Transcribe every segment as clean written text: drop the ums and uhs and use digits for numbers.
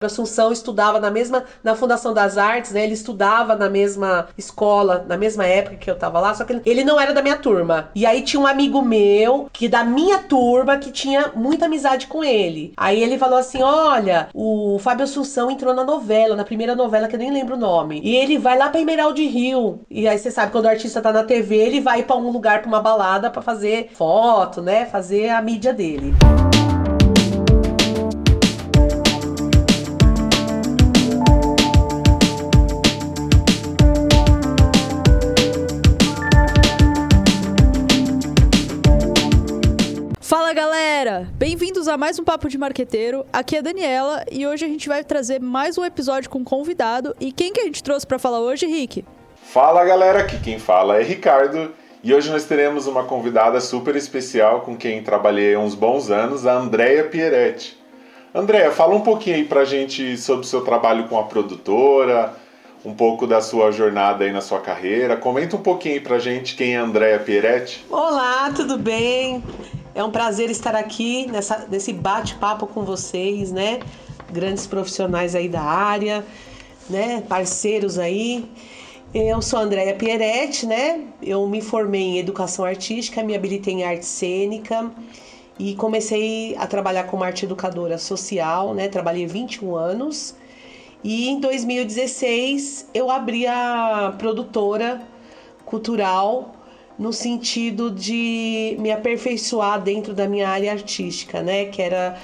Assunção estudava na Fundação das Artes, né? Ele estudava na mesma escola, na mesma época que eu tava lá, só que ele não era da minha turma. E aí tinha um amigo meu, que da minha turma, que tinha muita amizade com ele. Aí ele falou assim, olha, o Fábio Assunção entrou na primeira novela, que eu nem lembro o nome. E ele vai lá pra Emerald Hill. E aí você sabe, quando o artista tá na TV, ele vai pra um lugar, pra uma balada, pra fazer foto, né? Fazer a mídia dele. Fala galera, bem-vindos a mais um Papo de Marqueteiro, aqui é a Daniela e hoje a gente vai trazer mais um episódio com um convidado. E quem que a gente trouxe pra falar hoje, Rick? Fala galera, aqui quem fala é Ricardo e hoje nós teremos uma convidada super especial com quem trabalhei há uns bons anos, a Andrea Pieretti. Andrea, fala um pouquinho aí pra gente sobre o seu trabalho com a produtora, um pouco da sua jornada aí na sua carreira. Comenta um pouquinho aí pra gente quem é a Andrea Pieretti. Olá, tudo bem? É um prazer estar aqui nesse bate-papo com vocês, né? Grandes profissionais aí da área, né? Parceiros aí. Eu sou a Andrea Pieretti, né? Eu me formei em Educação Artística, me habilitei em Arte Cênica e comecei a trabalhar como arte educadora social, né? Trabalhei 21 anos e em 2016 eu abri a produtora cultural no sentido de me aperfeiçoar dentro da minha área artística, né? Que era,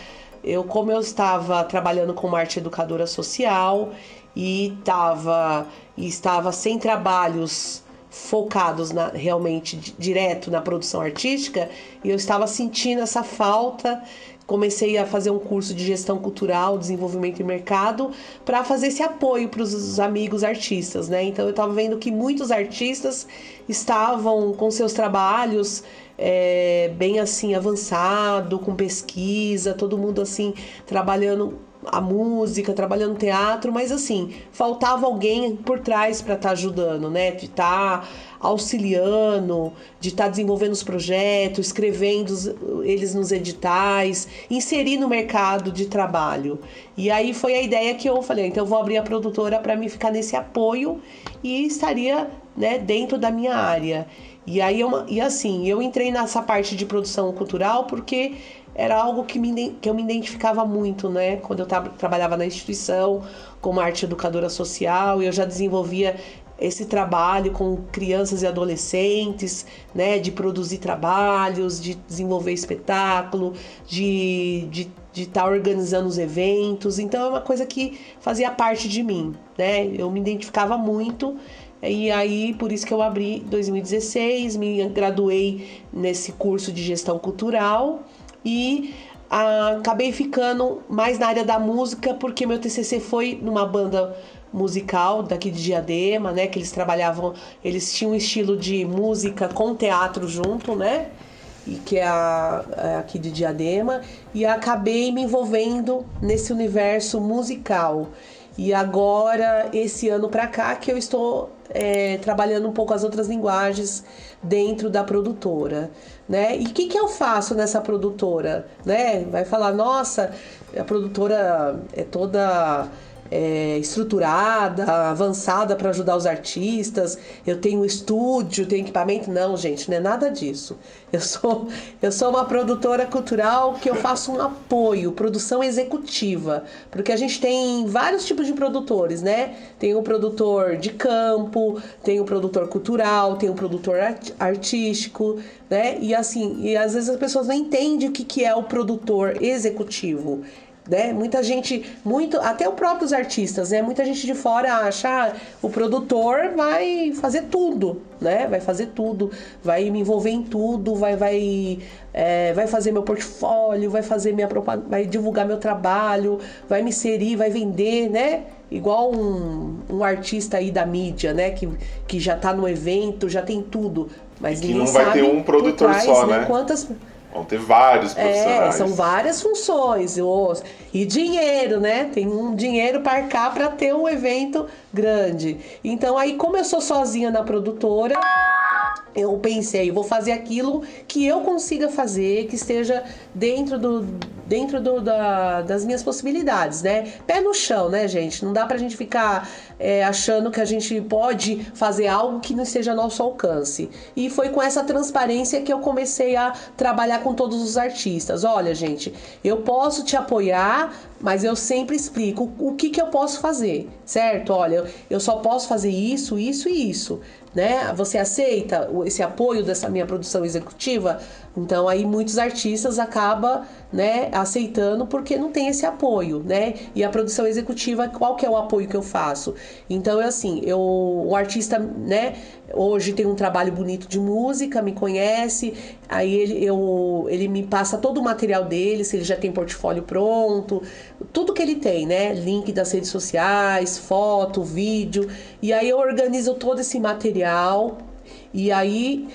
como eu estava trabalhando como arte educadora social e estava sem trabalhos focados realmente direto na produção artística, e eu estava sentindo essa falta. Comecei a fazer um curso de gestão cultural, desenvolvimento e mercado, para fazer esse apoio para os amigos artistas, né? Então eu estava vendo que muitos artistas estavam com seus trabalhos bem assim avançado, com pesquisa, todo mundo assim trabalhando a música, trabalhando teatro, mas assim, faltava alguém por trás para estar ajudando, né? De estar auxiliando, de estar desenvolvendo os projetos, escrevendo eles nos editais, inserir no mercado de trabalho. E aí foi a ideia que eu falei, então eu vou abrir a produtora para mim ficar nesse apoio e estaria, né, dentro da minha área. E aí eu entrei nessa parte de produção cultural porque era algo que eu me identificava muito, né? Quando eu trabalhava na instituição como arte educadora social, eu já desenvolvia esse trabalho com crianças e adolescentes, né? De produzir trabalhos, de desenvolver espetáculo, de estar organizando os eventos. Então é uma coisa que fazia parte de mim, né? Eu me identificava muito. E aí, por isso que eu abri em 2016, me graduei nesse curso de gestão cultural e acabei ficando mais na área da música, porque meu TCC foi numa banda musical daqui de Diadema, né? Que eles tinham um estilo de música com teatro junto, né? E que é aqui de Diadema, e acabei me envolvendo nesse universo musical. E agora, esse ano pra cá, que eu estou trabalhando um pouco as outras linguagens dentro da produtora, né? E o que eu faço nessa produtora, né? Vai falar, nossa, a produtora é toda estruturada, avançada para ajudar os artistas, eu tenho estúdio, tenho equipamento. Não, gente, não é nada disso. Eu sou uma produtora cultural que eu faço um apoio, produção executiva, porque a gente tem vários tipos de produtores, né? Tem o produtor de campo, tem o produtor cultural, tem o produtor artístico, né? E assim, e às vezes as pessoas não entendem o que é o produtor executivo, né? Muita gente, até os próprios artistas, né? Muita gente de fora acha, o produtor vai fazer tudo, né? Vai fazer tudo, vai me envolver em tudo, vai fazer meu portfólio, vai fazer minha propaganda, vai divulgar meu trabalho, vai me inserir, vai vender, né? Igual um artista aí da mídia, né? Que já tá no evento, já tem tudo, mas que não vai ter um produtor trás, só, né? Vão ter vários profissionais. São várias funções. E dinheiro, né? Tem um dinheiro para cá para ter um evento grande. Então, aí, como eu sou sozinha na produtora, eu pensei, vou fazer aquilo que eu consiga fazer, que esteja dentro dentro das minhas possibilidades, né? Pé no chão, né, gente? Não dá pra gente ficar achando que a gente pode fazer algo que não esteja ao nosso alcance. E foi com essa transparência que eu comecei a trabalhar com todos os artistas. Olha, gente, eu posso te apoiar, mas eu sempre explico o que eu posso fazer, certo? Olha, eu só posso fazer isso, isso e isso, né? Você aceita esse apoio dessa minha produção executiva? Então aí muitos artistas acabam, né, aceitando porque não tem esse apoio, né? E a produção executiva, qual que é o apoio que eu faço? Então o artista, né, hoje tem um trabalho bonito de música, me conhece, aí ele me passa todo o material dele, se ele já tem portfólio pronto, tudo que ele tem, né? Link das redes sociais, foto, vídeo, e aí eu organizo todo esse material, e aí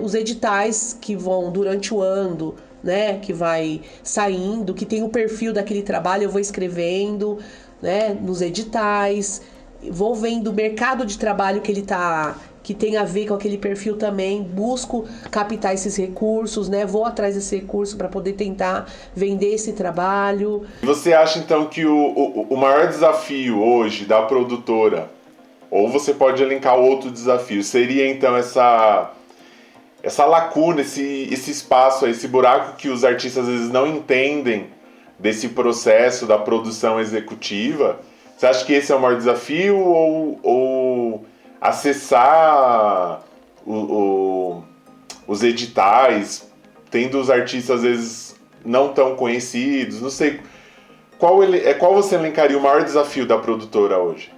os editais que vão durante o ano, né, que vai saindo, que tem o perfil daquele trabalho, eu vou escrevendo, né, nos editais, vou vendo o mercado de trabalho que tem a ver com aquele perfil também, busco captar esses recursos, né, vou atrás desse recurso para poder tentar vender esse trabalho. Você acha então que o maior desafio hoje da produtora, ou você pode elencar outro desafio, seria então essa lacuna, esse espaço, esse buraco que os artistas às vezes não entendem desse processo da produção executiva? Você acha que esse é o maior desafio ou acessar os editais, tendo os artistas às vezes não tão conhecidos? Não sei. Qual você elencaria o maior desafio da produtora hoje?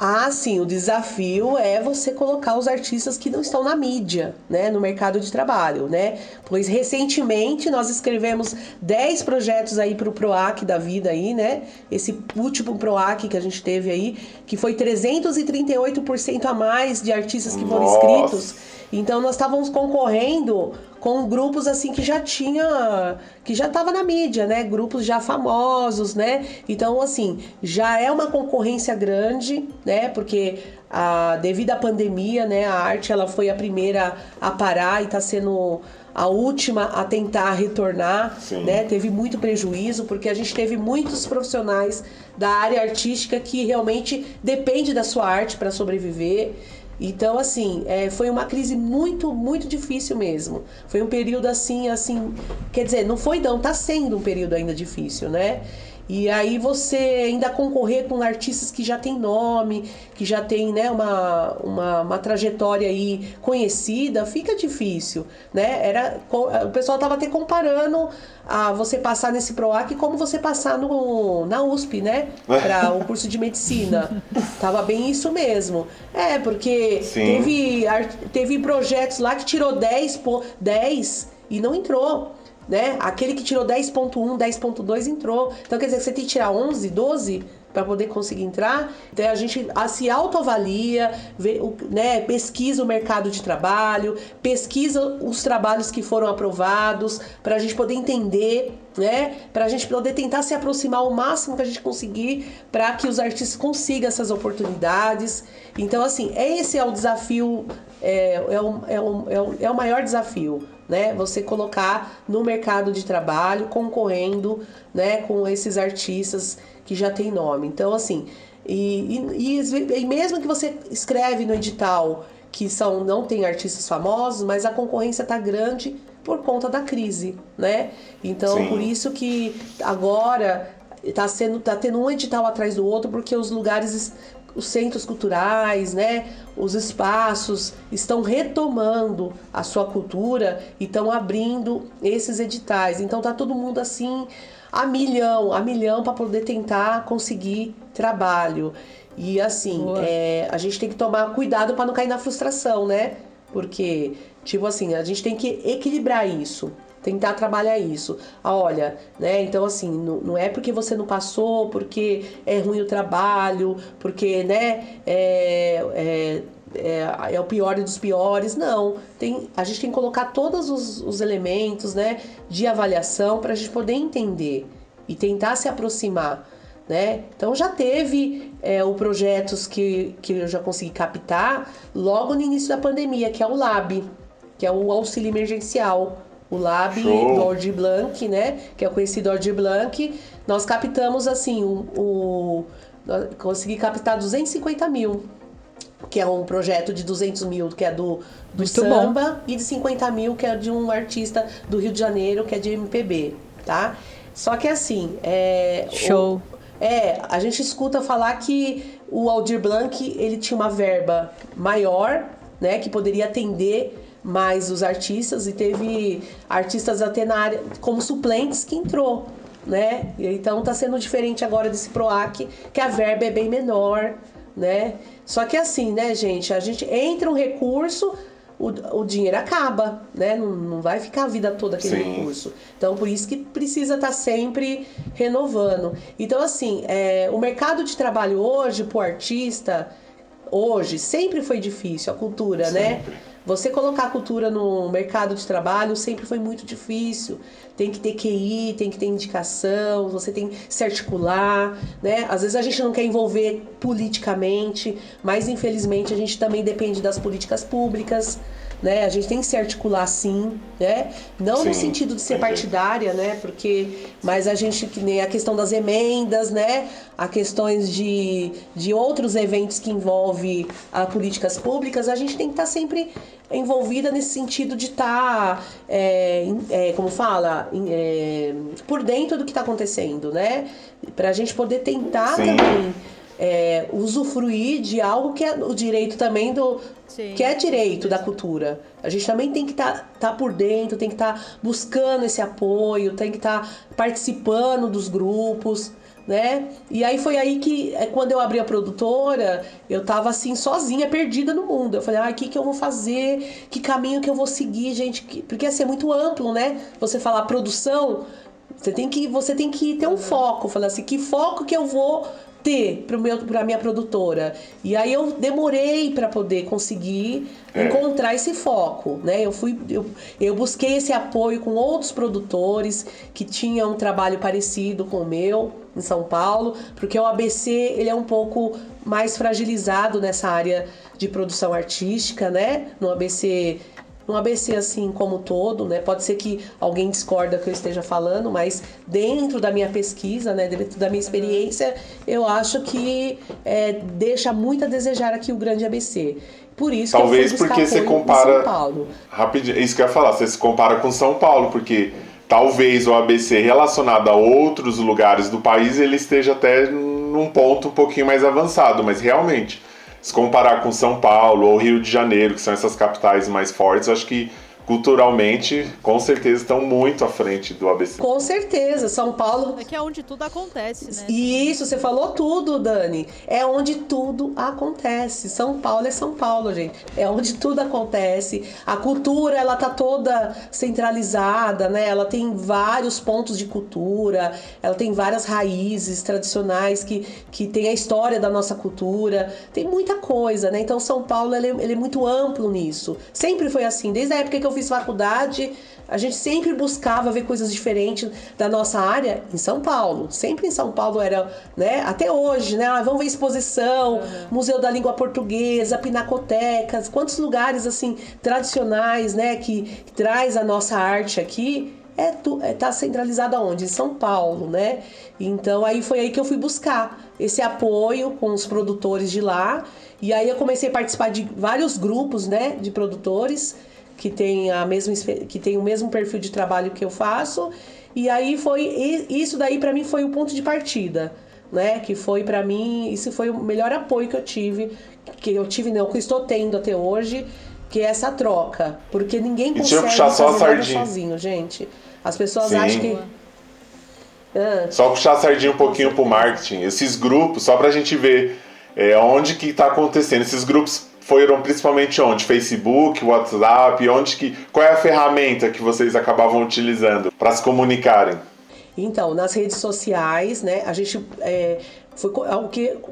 Ah, sim, o desafio é você colocar os artistas que não estão na mídia, né, no mercado de trabalho, né? Pois recentemente nós escrevemos 10 projetos aí para o PROAC da vida aí, né? Esse último PROAC que a gente teve aí, que foi 338% a mais de artistas que foram inscritos. Então nós estávamos concorrendo com grupos assim que já estava na mídia, né? Grupos já famosos, né? Então assim, já é uma concorrência grande, né? Porque devido à pandemia, né, a arte ela foi a primeira a parar e está sendo a última a tentar retornar, né? Teve muito prejuízo porque a gente teve muitos profissionais da área artística que realmente depende da sua arte para sobreviver. Então, assim, foi uma crise muito, muito difícil mesmo. Foi um período assim, quer dizer, não foi não, tá sendo um período ainda difícil, né? E aí você ainda concorrer com artistas que já tem nome, que já tem, né, uma trajetória aí conhecida, fica difícil, né? O pessoal tava até comparando a você passar nesse PROAC como você passar na USP, né? Para o curso de medicina. Tava bem isso mesmo. Porque teve projetos lá que tirou 10 e não entrou. Né? Aquele que tirou 10.1, 10.2 entrou. Então quer dizer que você tem que tirar 11, 12 para poder conseguir entrar. Então a gente se autoavalia, né? Pesquisa o mercado de trabalho, pesquisa os trabalhos que foram aprovados, para a gente poder entender, né? Para a gente poder tentar se aproximar o máximo que a gente conseguir para que os artistas consigam essas oportunidades. Então assim, esse é o desafio, é o maior desafio, né? Você colocar no mercado de trabalho, concorrendo, né, com esses artistas que já tem nome. Então, assim, e mesmo que você escreve no edital que não tem artistas famosos, mas a concorrência tá grande por conta da crise, né? Então, por isso que agora tá tendo um edital atrás do outro, porque os lugares, os centros culturais, né, os espaços estão retomando a sua cultura e estão abrindo esses editais. Então tá todo mundo assim a milhão para poder tentar conseguir trabalho. E assim, a gente tem que tomar cuidado para não cair na frustração, né? Porque, tipo assim, a gente tem que equilibrar isso. Tentar trabalhar isso. Olha, né? Então, assim, não é porque você não passou, porque é ruim o trabalho, porque, né, é o pior dos piores. Não. A gente tem que colocar todos os elementos, né, de avaliação para a gente poder entender e tentar se aproximar, né? Então, já teve o projetos que eu já consegui captar logo no início da pandemia, que é o LAB, que é o auxílio emergencial, o Lab Show. do Aldir Blanc, né? Que é o conhecido Aldir Blanc. Nós captamos, assim, consegui captar 250 mil, que é um projeto de 200 mil, que é do samba, e de 50 mil, que é de um artista do Rio de Janeiro, que é de MPB, tá? Só que assim, Show. A gente escuta falar que o Aldir Blanc, ele tinha uma verba maior, né, que poderia atender mais os artistas, e teve artistas até na área como suplentes que entrou, né? Então tá sendo diferente agora desse PROAC, que a verba é bem menor, né? Só que assim, né, gente, a gente entra um recurso, o dinheiro acaba, né? Não vai ficar a vida toda aquele Sim. recurso. Então, por isso que precisa estar sempre renovando. Então, assim, o mercado de trabalho hoje, pro artista, hoje, sempre foi difícil, a cultura, Sempre. né? Você colocar a cultura no mercado de trabalho sempre foi muito difícil. Tem que ter QI, tem que ter indicação, você tem que se articular, né? Às vezes a gente não quer envolver politicamente, mas infelizmente a gente também depende das políticas públicas, né? A gente tem que se articular sim, né? Não Sim, no sentido de ser entendi. partidária, né? Mas a gente, que nem a questão das emendas, né? A questões de outros eventos que envolvem políticas públicas, a gente tem que estar sempre envolvida nesse sentido de estar, como fala, por dentro do que está acontecendo, né? Para a gente poder tentar Sim. também usufruir de algo que é o direito também Sim, que é direito com da certeza. cultura. A gente também tem que tá por dentro, tem que estar buscando esse apoio, tem que estar participando dos grupos, né? E aí foi aí que, quando eu abri a produtora, eu tava assim, sozinha, perdida no mundo. Eu falei, o que eu vou fazer? Que caminho que eu vou seguir, gente? Porque ia ser muito amplo, né? Você falar produção, você tem que ter um foco. Falar assim, que foco que eu vou ter para minha produtora? E aí eu demorei para poder conseguir encontrar esse foco, né? Eu busquei esse apoio com outros produtores que tinham um trabalho parecido com o meu em São Paulo, porque o ABC ele é um pouco mais fragilizado nessa área de produção artística, né? No ABC assim como todo, né? Pode ser que alguém discorda que eu esteja falando, mas dentro da minha pesquisa, né, dentro da minha experiência, eu acho que deixa muito a desejar aqui o grande ABC. Por isso Talvez que eu fui buscar porque você apoio compara em São Paulo. rapidinho, isso que eu ia falar, você se compara com São Paulo, porque talvez o ABC relacionado a outros lugares do país ele esteja até num ponto um pouquinho mais avançado, mas realmente, se comparar com São Paulo ou Rio de Janeiro, que são essas capitais mais fortes, eu acho que culturalmente, com certeza, estão muito à frente do ABC. Com certeza, São Paulo. É que é onde tudo acontece, né? Isso, você falou tudo, Dani. É onde tudo acontece. São Paulo é São Paulo, gente. É onde tudo acontece. A cultura, ela tá toda centralizada, né? Ela tem vários pontos de cultura, ela tem várias raízes tradicionais que tem a história da nossa cultura. Tem muita coisa, né? Então, São Paulo, ele é muito amplo nisso. Sempre foi assim. Desde a época que eu fiz faculdade, a gente sempre buscava ver coisas diferentes da nossa área em São Paulo. Sempre em São Paulo era, né? Até hoje, né? Vamos ver exposição, Museu da Língua Portuguesa, pinacotecas, quantos lugares, assim, tradicionais, né? Que traz a nossa arte aqui. Tá centralizado aonde? Em São Paulo, né? Então, aí foi aí que eu fui buscar esse apoio com os produtores de lá. E aí eu comecei a participar de vários grupos, né? De produtores que tem o mesmo perfil de trabalho que eu faço, e aí isso daí para mim foi o ponto de partida, né? Que foi para mim, isso foi o melhor apoio que eu tive que eu estou tendo até hoje, que é essa troca, porque ninguém consegue fazer nada sozinho, gente. As pessoas acham que Só puxar a sardinha um pouquinho pro marketing, esses grupos, só pra gente ver onde que tá acontecendo, esses grupos foram principalmente onde? Facebook, WhatsApp, qual é a ferramenta que vocês acabavam utilizando para se comunicarem? Então, nas redes sociais, né, a gente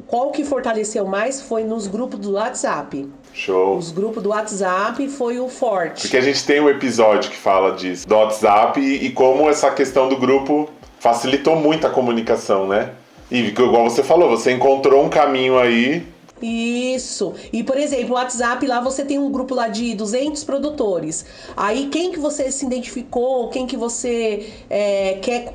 qual que fortaleceu mais foi nos grupos do WhatsApp. Show. Os grupos do WhatsApp foi o forte. Porque a gente tem um episódio que fala disso, do WhatsApp, e como essa questão do grupo facilitou muito a comunicação, né? E igual você falou, você encontrou um caminho aí. Isso. E, por exemplo, o WhatsApp lá você tem um grupo lá de 200 produtores. Aí quem que você se identificou, quem que você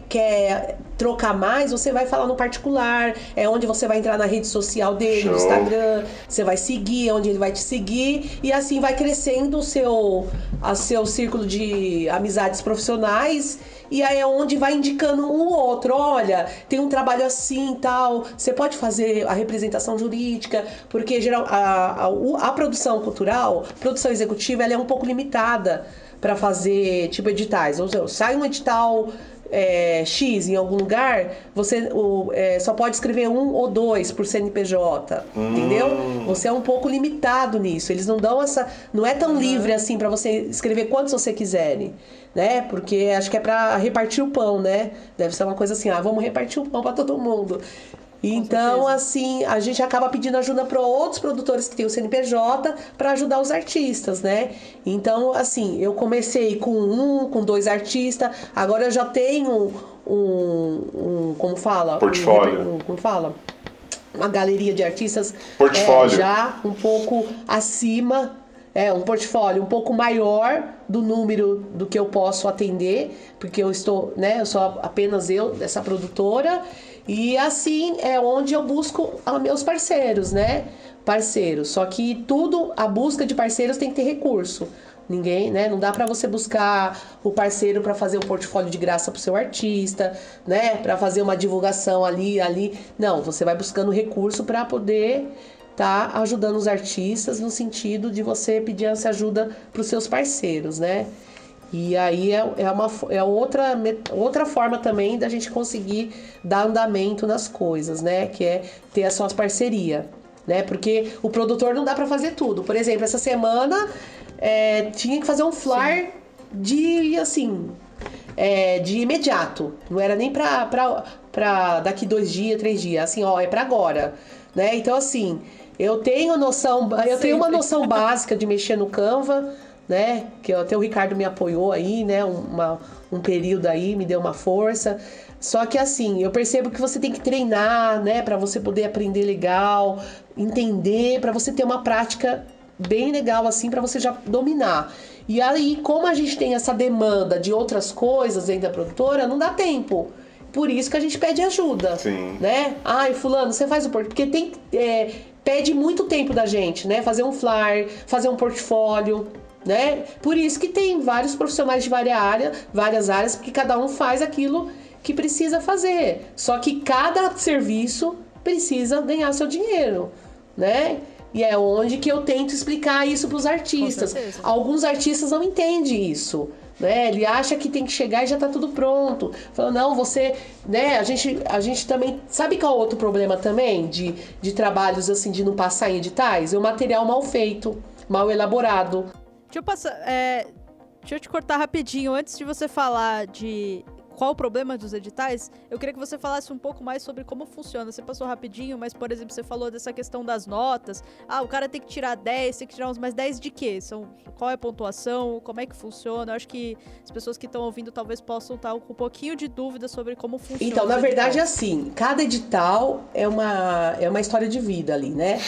quer trocar mais, você vai falar no particular, é onde você vai entrar na rede social dele, no Instagram, você vai seguir, é onde ele vai te seguir, e assim vai crescendo o seu círculo de amizades profissionais. E aí é onde vai indicando um ou outro. Olha, tem um trabalho assim e tal. Você pode fazer a representação jurídica, porque a produção cultural, produção executiva, ela é um pouco limitada para fazer tipo editais. Ou seja, sai um edital X em algum lugar, você só pode escrever 1 ou 2 por CNPJ, entendeu? Você é um pouco limitado nisso. Eles não dão não é tão livre assim para você escrever quantos você quiser, né? Porque acho que é para repartir o pão, né? Deve ser uma coisa assim, vamos repartir o pão para todo mundo. Então, assim, a gente acaba pedindo ajuda para outros produtores que têm o CNPJ para ajudar os artistas, né? Então, assim, eu comecei com 2 artistas, agora eu já tenho como fala? Portfólio. Como fala? Uma galeria de artistas Portfólio. já um pouco acima, um portfólio um pouco maior do número do que eu posso atender, porque eu sou apenas essa produtora. E assim é onde eu busco meus parceiros, né? Parceiros. Só que a busca de parceiros tem que ter recurso. Ninguém, né? Não dá para você buscar o parceiro para fazer um portfólio de graça pro seu artista, né? Para fazer uma divulgação ali. Não, você vai buscando recurso para poder tá ajudando os artistas no sentido de você pedir essa ajuda pros seus parceiros, né? E aí é outra forma também da gente conseguir dar andamento nas coisas, né? Que é ter a sua parceria, né? Porque o produtor não dá para fazer tudo. Por exemplo, essa semana tinha que fazer um flyer de imediato. Não era nem pra daqui 2 dias, 3 dias. Assim, é pra agora, né? Então, assim, eu tenho uma noção básica de mexer no Canva, né? Que até o Ricardo me apoiou aí, né? Um período aí, me deu uma força. Só que assim, eu percebo que você tem que treinar, né? Para você poder aprender legal, entender, para você ter uma prática bem legal assim, para você já dominar. E aí, como a gente tem essa demanda de outras coisas dentro da produtora, não dá tempo. Por isso que a gente pede ajuda. Sim. Né? Fulano, você faz o portfólio. Porque pede muito tempo da gente, né? Fazer um flyer, fazer um portfólio, né? Por isso que tem vários profissionais de várias áreas, porque cada um faz aquilo que precisa fazer. Só que cada serviço precisa ganhar seu dinheiro, né? E é onde que eu tento explicar isso para os artistas. Alguns artistas não entendem isso, né? Ele acha que tem que chegar e já tá tudo pronto. Fala, não, você, né? A gente também sabe qual é o outro problema também de trabalhos assim de não passar em editais? É o material mal feito, mal elaborado. Deixa eu te cortar rapidinho. Antes de você falar de qual o problema dos editais, eu queria que você falasse um pouco mais sobre como funciona. Você passou rapidinho, mas, por exemplo, você falou dessa questão das notas. O cara tem que tirar 10, tem que tirar uns mais 10 de quê? Qual é a pontuação? Como é que funciona? Eu acho que as pessoas que estão ouvindo talvez possam estar com um pouquinho de dúvida sobre como funciona. Então, na verdade, é assim, cada edital é uma história de vida ali, né?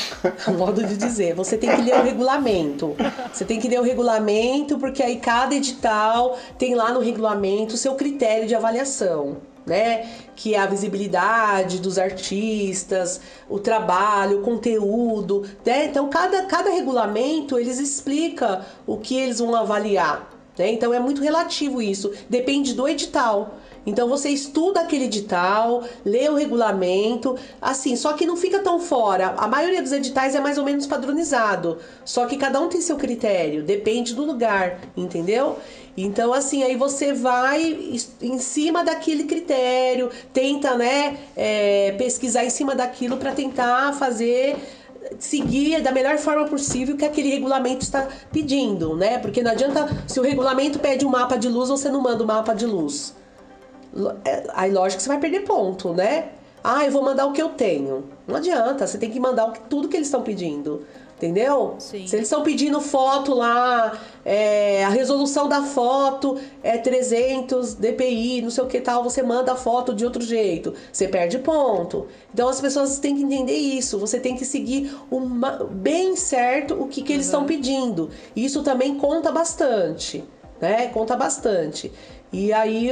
Um modo de dizer. Você tem que ler o regulamento. Você tem que ler o regulamento, porque aí cada edital tem lá no regulamento o seu critério de avaliação, né? Que é a visibilidade dos artistas, o trabalho, o conteúdo, né? Então, cada regulamento, eles explicam o que eles vão avaliar, né? Então, é muito relativo isso, depende do edital. Então, você estuda aquele edital, lê o regulamento, assim, só que não fica tão fora. A maioria dos editais é mais ou menos padronizado, só que cada um tem seu critério, depende do lugar, entendeu? Então, assim, aí você vai em cima daquele critério, tenta, né, pesquisar em cima daquilo para tentar seguir da melhor forma possível que aquele regulamento está pedindo, né? Porque não adianta, se o regulamento pede um mapa de luz, você não manda o mapa de luz. Aí, lógico que você vai perder ponto, né? Eu vou mandar o que eu tenho. Não adianta, você tem que mandar tudo que eles estão pedindo, Entendeu? Sim. Se eles estão pedindo foto lá, a resolução da foto é 300 dpi, não sei o que tal, você manda a foto de outro jeito, você perde ponto. Então as pessoas têm que entender isso, você tem que seguir bem certo o que eles estão pedindo. Isso também conta bastante, né? Conta bastante. E aí,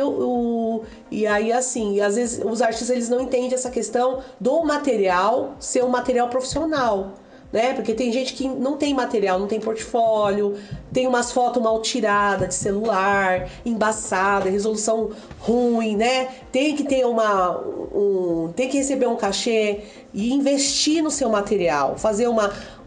assim, às vezes os artistas eles não entendem essa questão do material ser um material profissional. Né? Porque tem gente que não tem material, não tem portfólio, tem umas fotos mal tiradas de celular, embaçada, resolução ruim, né? Tem que ter tem que receber um cachê e investir no seu material, fazer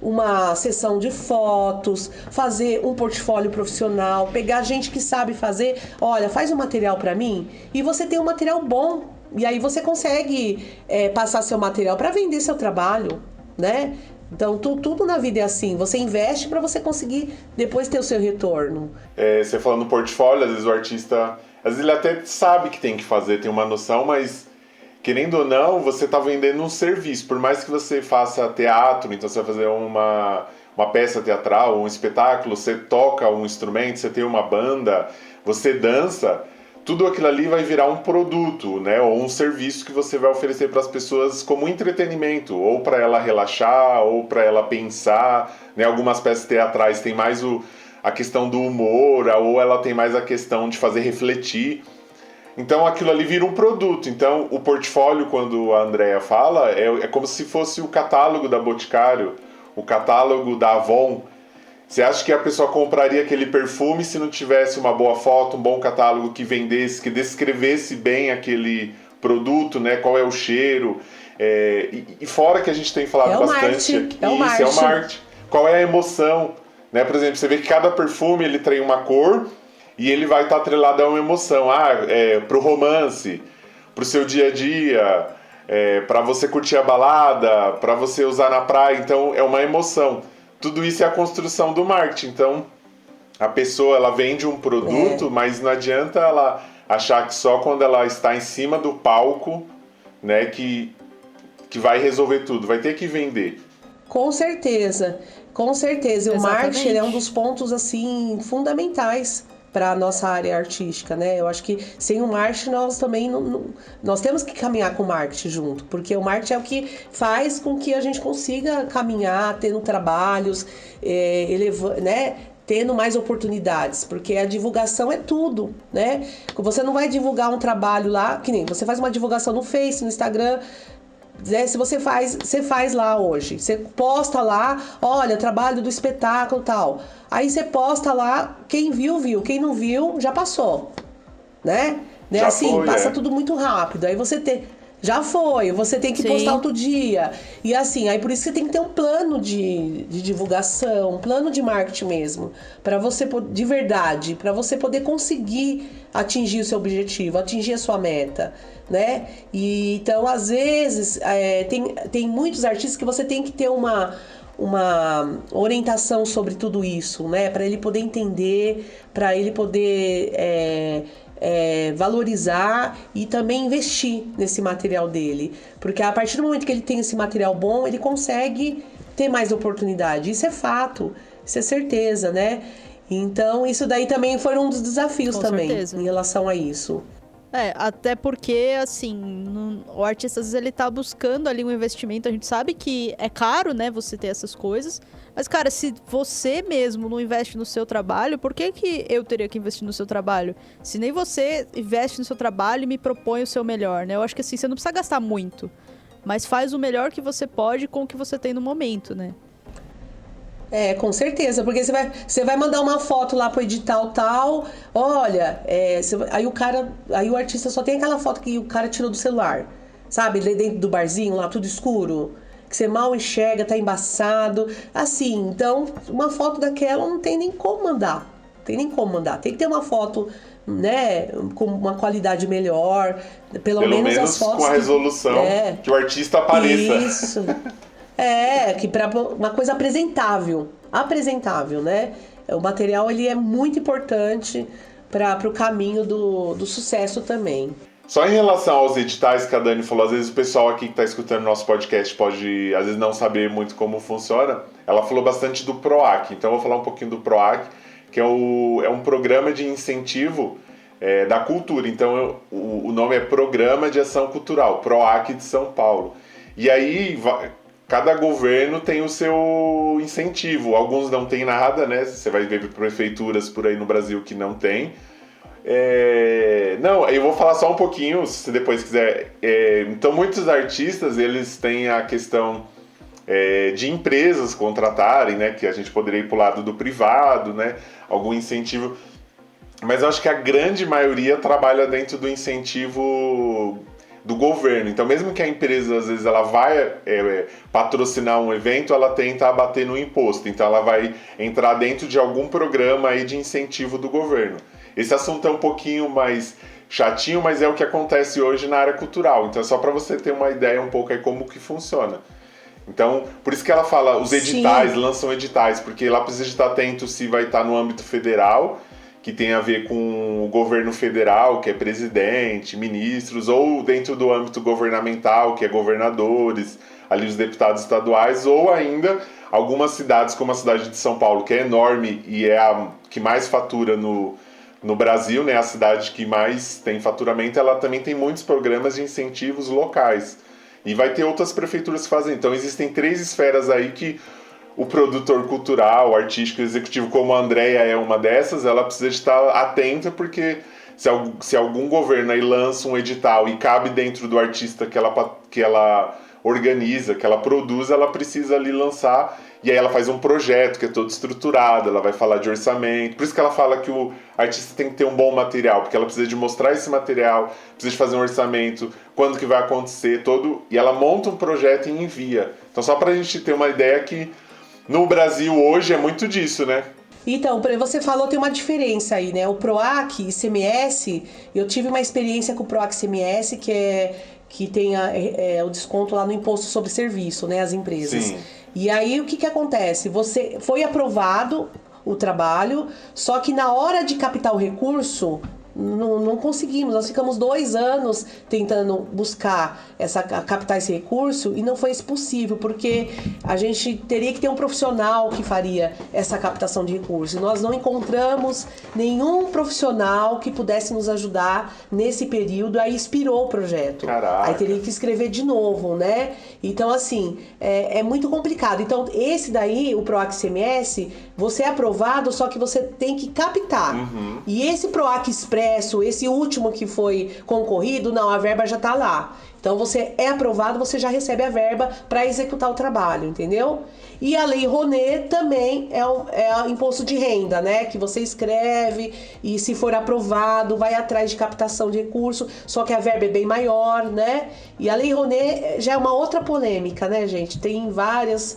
uma sessão de fotos, fazer um portfólio profissional, pegar gente que sabe fazer, olha, faz um material para mim e você tem um material bom. E aí você consegue passar seu material para vender seu trabalho, né? Então, tudo na vida é assim. Você investe para você conseguir depois ter o seu retorno. Você falando no portfólio, às vezes o artista... Às vezes ele até sabe que tem que fazer, tem uma noção, mas... Querendo ou não, você está vendendo um serviço. Por mais que você faça teatro, então você vai fazer uma peça teatral, um espetáculo, você toca um instrumento, você tem uma banda, você dança... Tudo aquilo ali vai virar um produto, né? Ou um serviço que você vai oferecer para as pessoas como entretenimento, ou para ela relaxar, ou para ela pensar, né? Algumas peças teatrais têm mais a questão do humor, ou ela tem mais a questão de fazer refletir. Então aquilo ali vira um produto. Então o portfólio, quando a Andrea fala, é como se fosse o catálogo da Boticário, o catálogo da Avon. Você acha que a pessoa compraria aquele perfume se não tivesse uma boa foto, um bom catálogo que vendesse, que descrevesse bem aquele produto, né? Qual é o cheiro? E fora que a gente tem falado bastante aqui, é o marketing. Qual é a emoção? Né? Por exemplo, você vê que cada perfume ele tem uma cor e ele vai estar atrelado a uma emoção. Pro romance, pro seu dia a dia, para você curtir a balada, para você usar na praia. Então é uma emoção. Tudo isso é a construção do marketing. Então, a pessoa ela vende um produto, mas não adianta ela achar que só quando ela está em cima do palco, né, que vai resolver tudo. Vai ter que vender. Com certeza, com certeza. O marketing é um dos pontos assim fundamentais para a nossa área artística, né? Eu acho que sem o marketing nós também nós temos que caminhar com o marketing junto, porque o marketing é o que faz com que a gente consiga caminhar, tendo trabalhos, né? Tendo mais oportunidades, porque a divulgação é tudo, né? Você não vai divulgar um trabalho lá, que nem você faz uma divulgação no Face, no Instagram. Se você faz lá hoje, você posta lá, olha, trabalho do espetáculo e tal. Aí você posta lá, quem viu, viu. Quem não viu, já passou. Né? Já assim, foi, passa tudo muito rápido. Aí você tem... Já foi, você tem que postar outro dia. E assim, aí por isso você tem que ter um plano de divulgação, um plano de marketing mesmo. Para você, de verdade, para você poder conseguir atingir o seu objetivo, atingir a sua meta, né? E, então, às vezes, tem muitos artistas que você tem que ter uma orientação sobre tudo isso, né? Para ele poder entender, para ele poder... valorizar e também investir nesse material dele, porque a partir do momento que ele tem esse material bom, ele consegue ter mais oportunidade. Isso é fato, isso é certeza, né? Então isso daí também foi um dos desafios também, em relação a isso. Até porque, assim, o artista, às vezes, ele tá buscando ali um investimento. A gente sabe que é caro, né, você ter essas coisas. Mas, cara, se você mesmo não investe no seu trabalho, por que eu teria que investir no seu trabalho? Se nem você investe no seu trabalho e me propõe o seu melhor, né? Eu acho que, assim, você não precisa gastar muito. Mas faz o melhor que você pode com o que você tem no momento, né? Com certeza, porque você vai mandar uma foto lá pro edital tal, olha, aí o artista só tem aquela foto que o cara tirou do celular, sabe, dentro do barzinho lá, tudo escuro, que você mal enxerga, tá embaçado, assim, então uma foto daquela não tem nem como mandar, tem que ter uma foto, né, com uma qualidade melhor, pelo menos as fotos com a resolução que o artista apareça. Isso. Que para uma coisa apresentável, né? O material ele é muito importante para o caminho do sucesso também. Só em relação aos editais que a Dani falou, às vezes o pessoal aqui que está escutando nosso podcast pode, às vezes, não saber muito como funciona. Ela falou bastante do PROAC, então eu vou falar um pouquinho do PROAC, que é um programa de incentivo da cultura. Então o nome é Programa de Ação Cultural, PROAC de São Paulo. E aí cada governo tem o seu incentivo. Alguns não tem nada, né? Você vai ver prefeituras por aí no Brasil que não tem. Não, eu vou falar só um pouquinho, se depois quiser. Então, muitos artistas, eles têm a questão de empresas contratarem, né? Que a gente poderia ir para o lado do privado, né? Algum incentivo. Mas eu acho que a grande maioria trabalha dentro do incentivo do governo. Então, mesmo que a empresa, às vezes, ela vai patrocinar um evento, ela tenta abater no imposto. Então, ela vai entrar dentro de algum programa aí de incentivo do governo. Esse assunto é um pouquinho mais chatinho, mas é o que acontece hoje na área cultural. Então é só para você ter uma ideia um pouco aí como que funciona. Então, por isso que ela fala, os editais, lançam editais, porque lá precisa estar atento se vai estar no âmbito federal, que tem a ver com o governo federal, que é presidente, ministros, ou dentro do âmbito governamental, que é governadores, ali os deputados estaduais, ou ainda algumas cidades, como a cidade de São Paulo, que é enorme e é a que mais fatura no Brasil, né, a cidade que mais tem faturamento, ela também tem muitos programas de incentivos locais. E vai ter outras prefeituras que fazem. Então existem 3 esferas aí que o produtor cultural, o artístico, o executivo, como a Andrea é uma dessas, ela precisa estar atenta, porque se algum governo aí lança um edital e cabe dentro do artista que ela organiza, que ela produz, ela precisa ali lançar. E aí ela faz um projeto que é todo estruturado, ela vai falar de orçamento. Por isso que ela fala que o artista tem que ter um bom material, porque ela precisa de mostrar esse material, precisa de fazer um orçamento, quando que vai acontecer, e ela monta um projeto e envia. Então só pra gente ter uma ideia que no Brasil hoje é muito disso, né? Então, você falou, tem uma diferença aí, né? O PROAC e ICMS, eu tive uma experiência com o PROAC e ICMS, que tem o desconto lá no imposto sobre serviço, né? As empresas. Sim. E aí, o que acontece? Você foi aprovado o trabalho, só que na hora de captar o recurso, não conseguimos. Nós ficamos 2 anos tentando buscar captar esse recurso e não foi isso possível, porque a gente teria que ter um profissional que faria essa captação de recursos. Nós não encontramos nenhum profissional que pudesse nos ajudar nesse período, aí expirou o projeto. Caraca. Aí teria que escrever de novo, né? Então, assim, é muito complicado. Então, esse daí, o PROAC CMS, você é aprovado, só que você tem que captar. Uhum. E esse PROAC Expresso, esse último que foi concorrido, não, a verba já está lá. Então você é aprovado, você já recebe a verba para executar o trabalho, entendeu? E a Lei Rouanet também é o imposto de renda, né? Que você escreve e, se for aprovado, vai atrás de captação de recurso, só que a verba é bem maior, né? E a Lei Rouanet já é uma outra polêmica, né, gente? Tem várias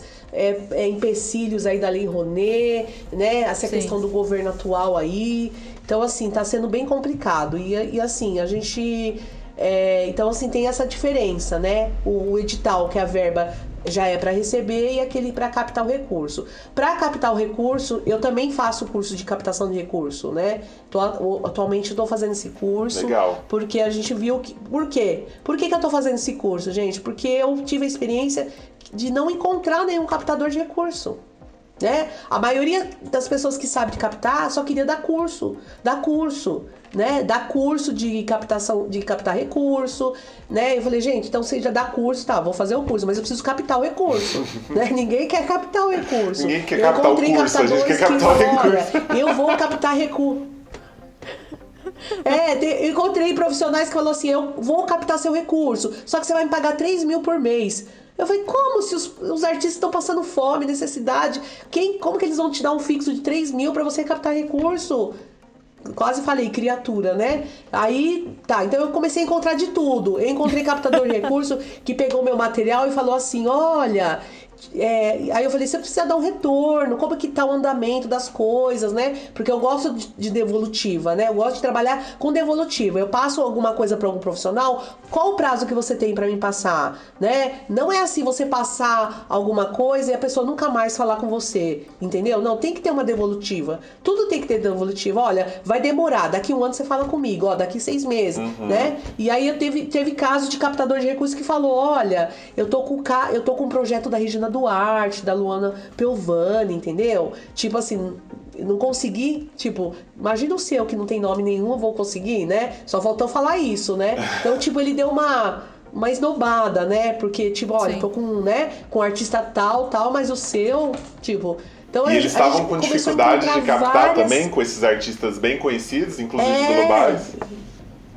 empecilhos aí da Lei Rouanet, né? Essa questão do governo atual aí. Então, assim, tá sendo bem complicado. E assim, a gente... então, assim, tem essa diferença, né? O edital, que a verba já é para receber, e aquele para captar o recurso. Para captar o recurso, eu também faço o curso de captação de recurso, né? Atualmente eu estou fazendo esse curso. Legal. Porque a gente viu que... Por quê? Por que eu estou fazendo esse curso, gente? Porque eu tive a experiência de não encontrar nenhum captador de recurso. Né? A maioria das pessoas que sabem de captar só queria dar curso, né? Dar curso de captação, de captar recurso, né? Eu falei, gente, então você já dá curso, tá, vou fazer o curso, mas eu preciso captar o recurso, né? Ninguém quer captar o recurso. Ninguém quer captar o curso, a gente quer captar o recurso. Eu vou captar recurso. Eu encontrei profissionais que falaram assim, eu vou captar seu recurso, só que você vai me pagar 3 mil por mês. Eu falei, como se os artistas estão passando fome, necessidade? Como que eles vão te dar um fixo de 3 mil para você captar recurso? Quase falei, criatura, né? Aí, tá, então eu comecei a encontrar de tudo. Eu encontrei captador de recurso que pegou meu material e falou assim, olha, Aí eu falei, você precisa dar um retorno, como que tá o andamento das coisas, né? Porque eu gosto de devolutiva, né? Eu gosto de trabalhar com devolutiva. Eu passo alguma coisa para algum profissional, qual o prazo que você tem para me passar, né? Não é assim você passar alguma coisa e a pessoa nunca mais falar com você, entendeu? Não, tem que ter uma devolutiva. Tudo tem que ter devolutiva. Olha, vai demorar, daqui 1 ano você fala comigo, ó, daqui 6 meses, né? E aí teve casos de captador de recursos que falou, olha, eu tô com um projeto da Regina Duarte, da Luana Piovani, entendeu? Tipo assim, não consegui, tipo, imagina o seu que não tem nome nenhum, eu vou conseguir, né? Só faltou falar isso, né? Então, tipo, ele deu uma esnobada, né? Porque, tipo, olha, tô com um artista tal, mas o seu, tipo... Então, e eles estavam com dificuldade de captar também com esses artistas bem conhecidos, inclusive globais?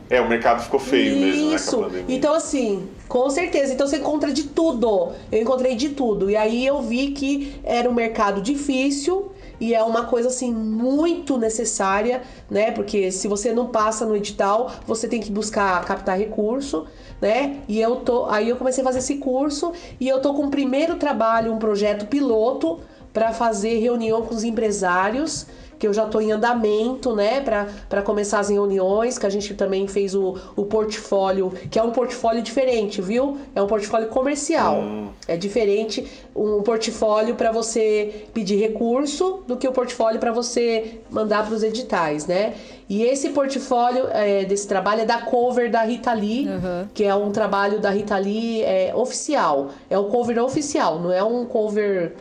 O mercado ficou feio mesmo, né, com a pandemia. Então, assim, com certeza. Então, você encontra de tudo. Eu encontrei de tudo. E aí, eu vi que era um mercado difícil e é uma coisa, assim, muito necessária, né? Porque se você não passa no edital, você tem que buscar captar recurso, né? E aí, eu comecei a fazer esse curso e eu tô com o primeiro trabalho, um projeto piloto para fazer reunião com os empresários, que eu já estou em andamento, né, para começar as reuniões, que a gente também fez o portfólio, que é um portfólio diferente, viu? É um portfólio comercial. É diferente um portfólio para você pedir recurso do que o portfólio para você mandar para os editais, né? E esse portfólio desse trabalho é da cover da Rita Lee, que é um trabalho da Rita Lee oficial. É o cover oficial, não é um cover...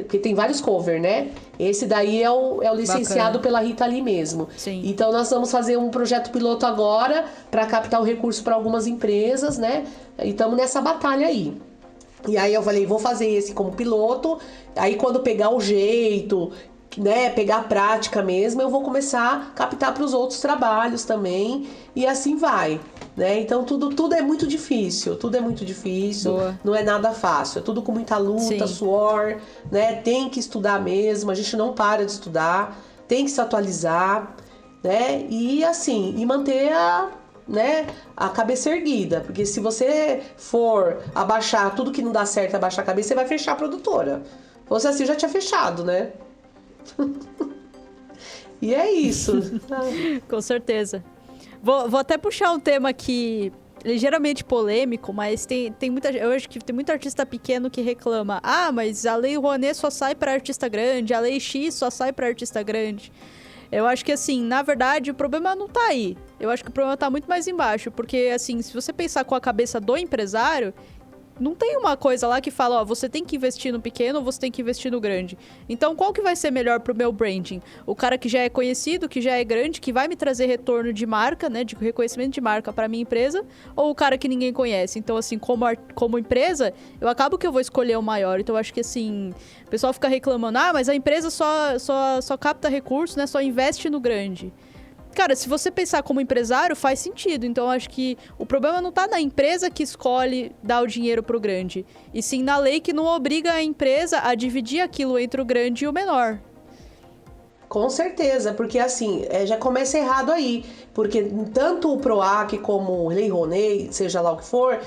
porque tem vários covers, né? Esse daí é o licenciado pela Rita Lee mesmo. Sim. Então nós vamos fazer um projeto piloto agora para captar o recurso para algumas empresas, né? E estamos nessa batalha aí. E aí eu falei, vou fazer esse como piloto, aí quando pegar o jeito, né, pegar a prática mesmo, eu vou começar a captar para os outros trabalhos também, e assim vai, né? Então tudo é muito difícil, Boa. Não é nada fácil, é tudo com muita luta, suor, né? Tem que estudar mesmo, a gente não para de estudar, tem que se atualizar, né? E assim, e manter a cabeça erguida, porque se você for abaixar tudo que não dá certo, abaixar a cabeça, você vai fechar a produtora. Se fosse assim, eu já tinha fechado, né? E é isso. Com certeza. Vou até puxar um tema aqui ligeiramente polêmico, mas eu acho que tem muito artista pequeno que reclama: ah, mas a Lei Rouanet só sai para artista grande, a Lei X só sai para artista grande. Eu acho que, assim, na verdade, o problema não tá aí. Eu acho que o problema tá muito mais embaixo, porque, assim, se você pensar com a cabeça do empresário, não tem uma coisa lá que fala, ó, você tem que investir no pequeno ou você tem que investir no grande. Então, qual que vai ser melhor pro meu branding? O cara que já é conhecido, que já é grande, que vai me trazer retorno de marca, né, de reconhecimento de marca pra minha empresa, ou o cara que ninguém conhece? Então, assim, como empresa, eu acabo que eu vou escolher o maior. Então, eu acho que, assim, o pessoal fica reclamando, ah, mas a empresa só capta recursos, né, só investe no grande. Cara, se você pensar como empresário, faz sentido. Então, acho que o problema não tá na empresa que escolhe dar o dinheiro pro grande, e sim na lei que não obriga a empresa a dividir aquilo entre o grande e o menor. Com certeza, porque assim, já começa errado aí. Porque tanto o PROAC como o Lei Rouanet, seja lá o que for,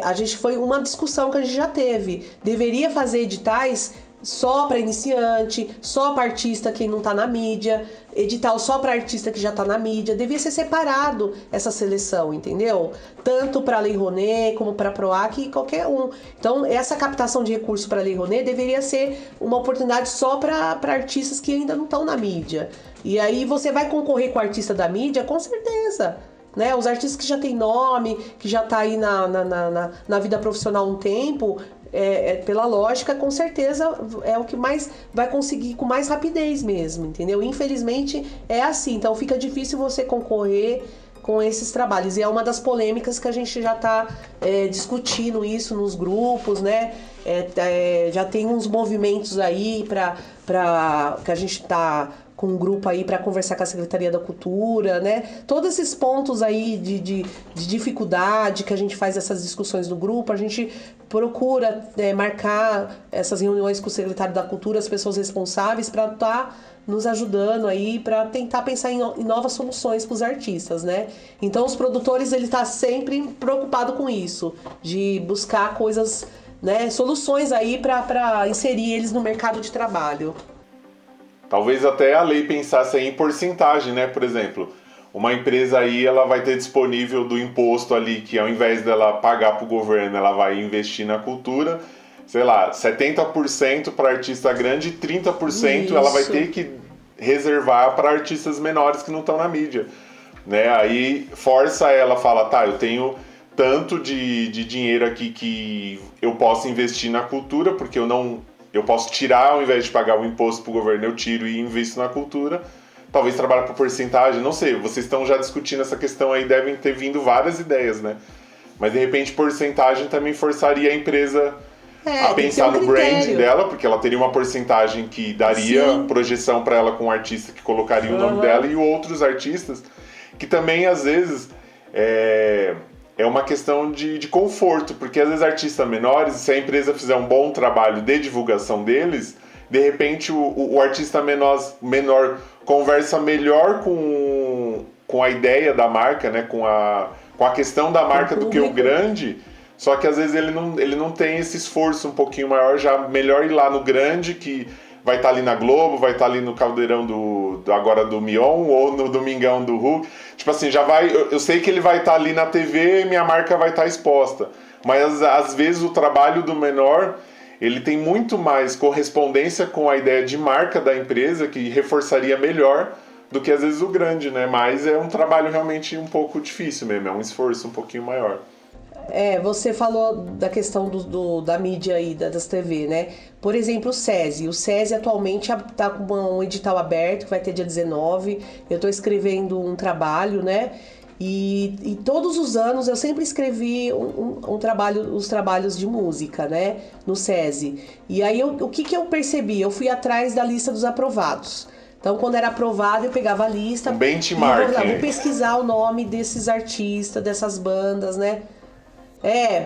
a gente foi uma discussão que a gente já teve. Deveria fazer editais só para iniciante, só para artista que não tá na mídia, edital só para artista que já tá na mídia. Devia ser separado essa seleção, entendeu? Tanto para a Lei Rouanet como para a PROAC e qualquer um. Então, essa captação de recursos para a Lei Rouanet deveria ser uma oportunidade só para artistas que ainda não estão na mídia. E aí você vai concorrer com o artista da mídia, com certeza. Né? Os artistas que já têm nome, que já tá aí na vida profissional um tempo, pela lógica, com certeza é o que mais vai conseguir com mais rapidez mesmo, entendeu? Infelizmente é assim, então fica difícil você concorrer com esses trabalhos. E é uma das polêmicas que a gente já está discutindo isso nos grupos, né? Já tem uns movimentos aí para que a gente está com um grupo aí para conversar com a Secretaria da Cultura, né? Todos esses pontos aí de dificuldade que a gente faz essas discussões no grupo, a gente procura marcar essas reuniões com o secretário da Cultura, as pessoas responsáveis, para estar nos ajudando aí, para tentar pensar em novas soluções para os artistas, né? Então, os produtores, ele tá sempre preocupado com isso, de buscar coisas né, soluções aí para inserir eles no mercado de trabalho. Talvez até a lei pensasse aí em porcentagem, né? Por exemplo, uma empresa aí ela vai ter disponível do imposto ali que ao invés dela pagar para o governo, ela vai investir na cultura, sei lá, 70% para artista grande e 30% ela vai ter que reservar para artistas menores que não estão na mídia, né? Aí força ela, fala, tá, eu tenho tanto de dinheiro aqui que eu posso investir na cultura, porque eu posso tirar, ao invés de pagar o imposto para o governo, eu tiro e invisto na cultura. Talvez trabalhe por porcentagem, não sei. Vocês estão já discutindo essa questão aí, devem ter vindo várias ideias, né? Mas, de repente, porcentagem também forçaria a empresa a pensar no brand dela, porque ela teria uma porcentagem que daria projeção para ela com o artista que colocaria o nome dela e outros artistas, que também, às vezes, é uma questão de conforto, porque às vezes artistas menores, se a empresa fizer um bom trabalho de divulgação deles, de repente o artista menor conversa melhor com a ideia da marca, né? com a questão da marca do que o grande, só que às vezes ele não tem esse esforço um pouquinho maior, já melhor ir lá no grande, que vai estar ali na Globo, vai estar ali no Caldeirão agora do Mion, ou no Domingão do Hulk. Tipo assim, já vai. Eu sei que ele vai estar ali na TV e minha marca vai estar exposta. Mas às vezes o trabalho do menor, ele tem muito mais correspondência com a ideia de marca da empresa, que reforçaria melhor do que às vezes o grande, né? Mas é um trabalho realmente um pouco difícil mesmo, é um esforço um pouquinho maior. Você falou da questão da mídia aí, das TV, né? Por exemplo, o SESI. O SESI atualmente está com um edital aberto, que vai ter dia 19. Eu estou escrevendo um trabalho, né? E todos os anos eu sempre escrevi os trabalhos de música, né? No SESI. E aí, o que eu percebi? Eu fui atrás da lista dos aprovados. Então, quando era aprovado, eu pegava a lista. Um benchmark. Vou pesquisar o nome desses artistas, dessas bandas, né?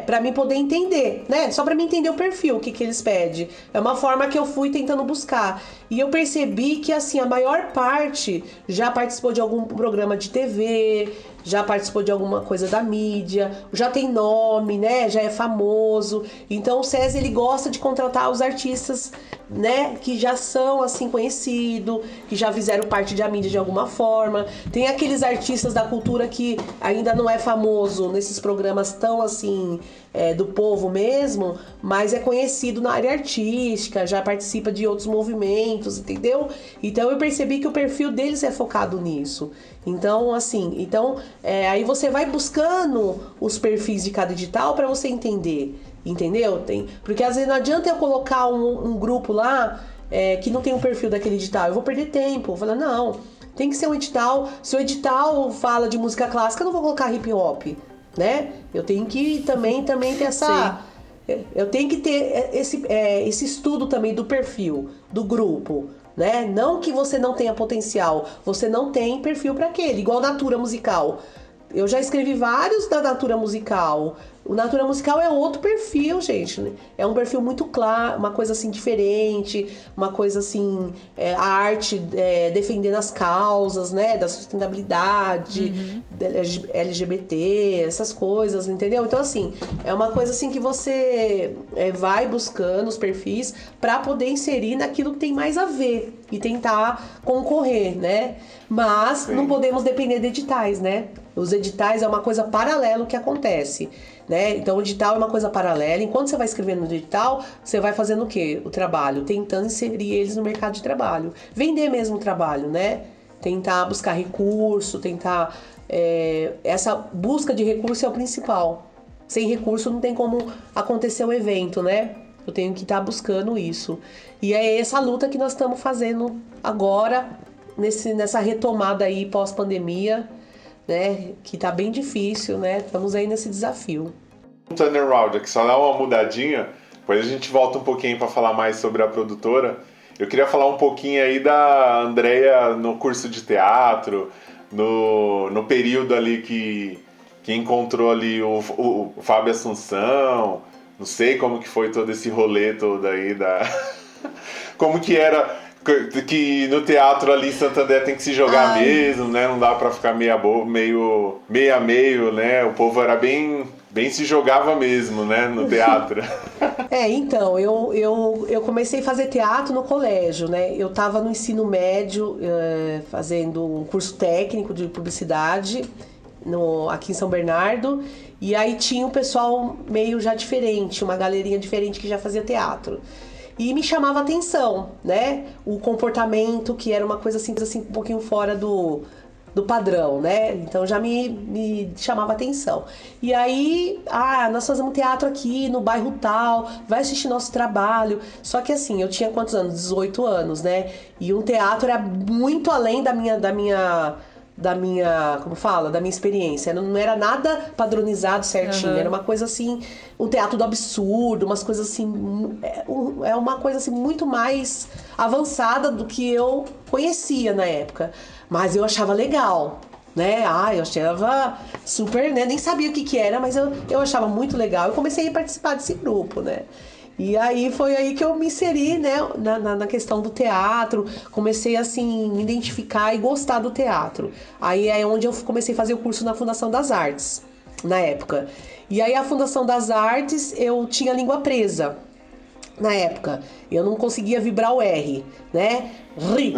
Pra mim poder entender, né? Só pra mim entender o perfil, o que eles pedem. É uma forma que eu fui tentando buscar. E eu percebi que, assim, a maior parte já participou de algum programa de TV, já participou de alguma coisa da mídia, já tem nome, né? Já é famoso. Então o SESI, ele gosta de contratar os artistas, né? Que já são, assim, conhecidos, que já fizeram parte da mídia de alguma forma. Tem aqueles artistas da cultura que ainda não é famoso nesses programas tão, assim, do povo mesmo, mas é conhecido na área artística, já participa de outros movimentos, entendeu? Então eu percebi que o perfil deles é focado nisso. Então, assim, aí você vai buscando os perfis de cada edital para você entender, entendeu? Porque às vezes não adianta eu colocar um grupo lá que não tem o perfil daquele edital, eu vou perder tempo, vou falar, não, tem que ser um edital, se o edital fala de música clássica, eu não vou colocar hip hop, né? Eu tenho que também ter essa... Eu tenho que ter esse estudo também do perfil, do grupo, né? Não que você não tenha potencial, você não tem perfil para aquele, igual Natura Musical. Eu já escrevi vários da Natura Musical. O Natura Musical é outro perfil, gente, né? É um perfil muito claro, uma coisa assim diferente, uma coisa assim, a arte defendendo as causas, né? Da sustentabilidade, LGBT, essas coisas, entendeu? Então, assim, é uma coisa assim que você vai buscando os perfis para poder inserir naquilo que tem mais a ver e tentar concorrer, né? Mas não podemos depender de editais, né? Os editais é uma coisa paralela que acontece, né? Então o edital é uma coisa paralela. Enquanto você vai escrevendo no edital, você vai fazendo o quê? O trabalho, tentando inserir eles no mercado de trabalho. Vender mesmo o trabalho, né? Tentar buscar recurso, tentar... essa busca de recurso é o principal. Sem recurso não tem como acontecer o evento, né? Eu tenho que estar buscando isso. E é essa luta que nós estamos fazendo agora, nessa retomada aí pós-pandemia, né? Que tá bem difícil, né? Estamos aí nesse desafio. Turnaround, aqui só dá uma mudadinha, depois a gente volta um pouquinho para falar mais sobre a produtora. Eu queria falar um pouquinho aí da Andrea no curso de teatro, no período ali que encontrou ali o Fábio Assunção. Não sei como que foi todo esse rolê todo aí como que era, que no teatro ali em Santander tem que se jogar mesmo, né? Não dá pra ficar meio, né? O povo era bem bem se jogava mesmo, né, no teatro. Então, eu comecei a fazer teatro no colégio, né? Eu estava no ensino médio, fazendo um curso técnico de publicidade aqui em São Bernardo. E aí tinha um pessoal meio já diferente, uma galerinha diferente que já fazia teatro. E me chamava atenção, né? O comportamento, que era uma coisa assim um pouquinho fora do padrão, né? Então já me chamava atenção. E aí, nós fazemos teatro aqui no bairro tal, vai assistir nosso trabalho. Só que assim, eu tinha quantos anos? 18 anos, né? E um teatro era muito além da minha, como fala? Da minha experiência. Não era nada padronizado certinho. Era uma coisa assim, um teatro do absurdo, umas coisas assim. É uma coisa assim muito mais avançada do que eu conhecia na época. Mas eu achava legal, né? Eu achava super, né? Nem sabia o que era, mas eu achava muito legal. Eu comecei a participar desse grupo, né? E aí foi aí que eu me inseri, né, na questão do teatro, comecei assim, me identificar e gostar do teatro. Aí é onde eu comecei a fazer o curso na Fundação das Artes, na época. E aí a Fundação das Artes, eu tinha língua presa. Na época, eu não conseguia vibrar o R, né? Ri,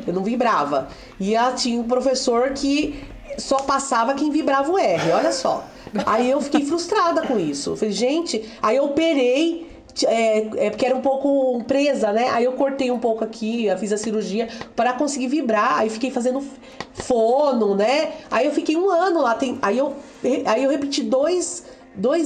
eu não vibrava. E tinha um professor que só passava quem vibrava o R, olha só. Aí eu fiquei frustrada com isso. Eu falei, gente, aí eu operei, porque era um pouco presa, né? Aí eu cortei um pouco aqui, eu fiz a cirurgia para conseguir vibrar. Aí fiquei fazendo fono, né? Aí eu fiquei 1 ano lá. Aí eu repeti 2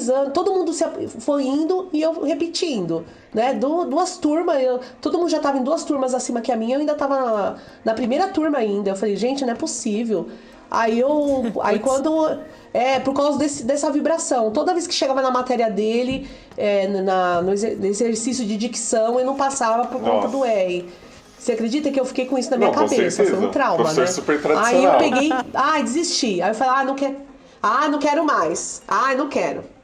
anos, todo mundo foi indo e eu repetindo, né? 2 turmas, todo mundo já tava em 2 turmas acima que a minha, eu ainda tava na primeira turma ainda. Eu falei, gente, não é possível. Aí quando... por causa dessa vibração. Toda vez que chegava na matéria dele, no exercício de dicção, eu não passava por conta do R. Você acredita que eu fiquei com isso na minha cabeça? Foi um trauma, professor, né? super tradicional. Aí eu peguei, desisti. Aí eu falei, não quero mais.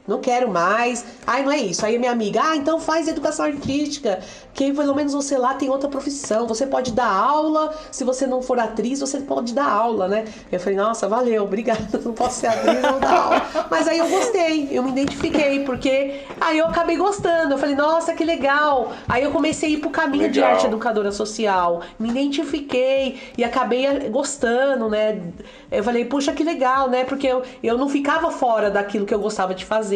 Não quero mais. Não é isso. Aí minha amiga, então faz educação artística, que pelo menos você lá tem outra profissão. Você pode dar aula, se você não for atriz, você pode dar aula, né? Eu falei, nossa, valeu, obrigada. Não posso ser atriz, não dar aula. Mas aí eu gostei, eu me identifiquei, porque aí eu acabei gostando. Eu falei, nossa, que legal. Aí eu comecei a ir pro caminho de arte educadora social. Me identifiquei e acabei gostando, né? Eu falei, puxa, que legal, né? Porque eu não ficava fora daquilo que eu gostava de fazer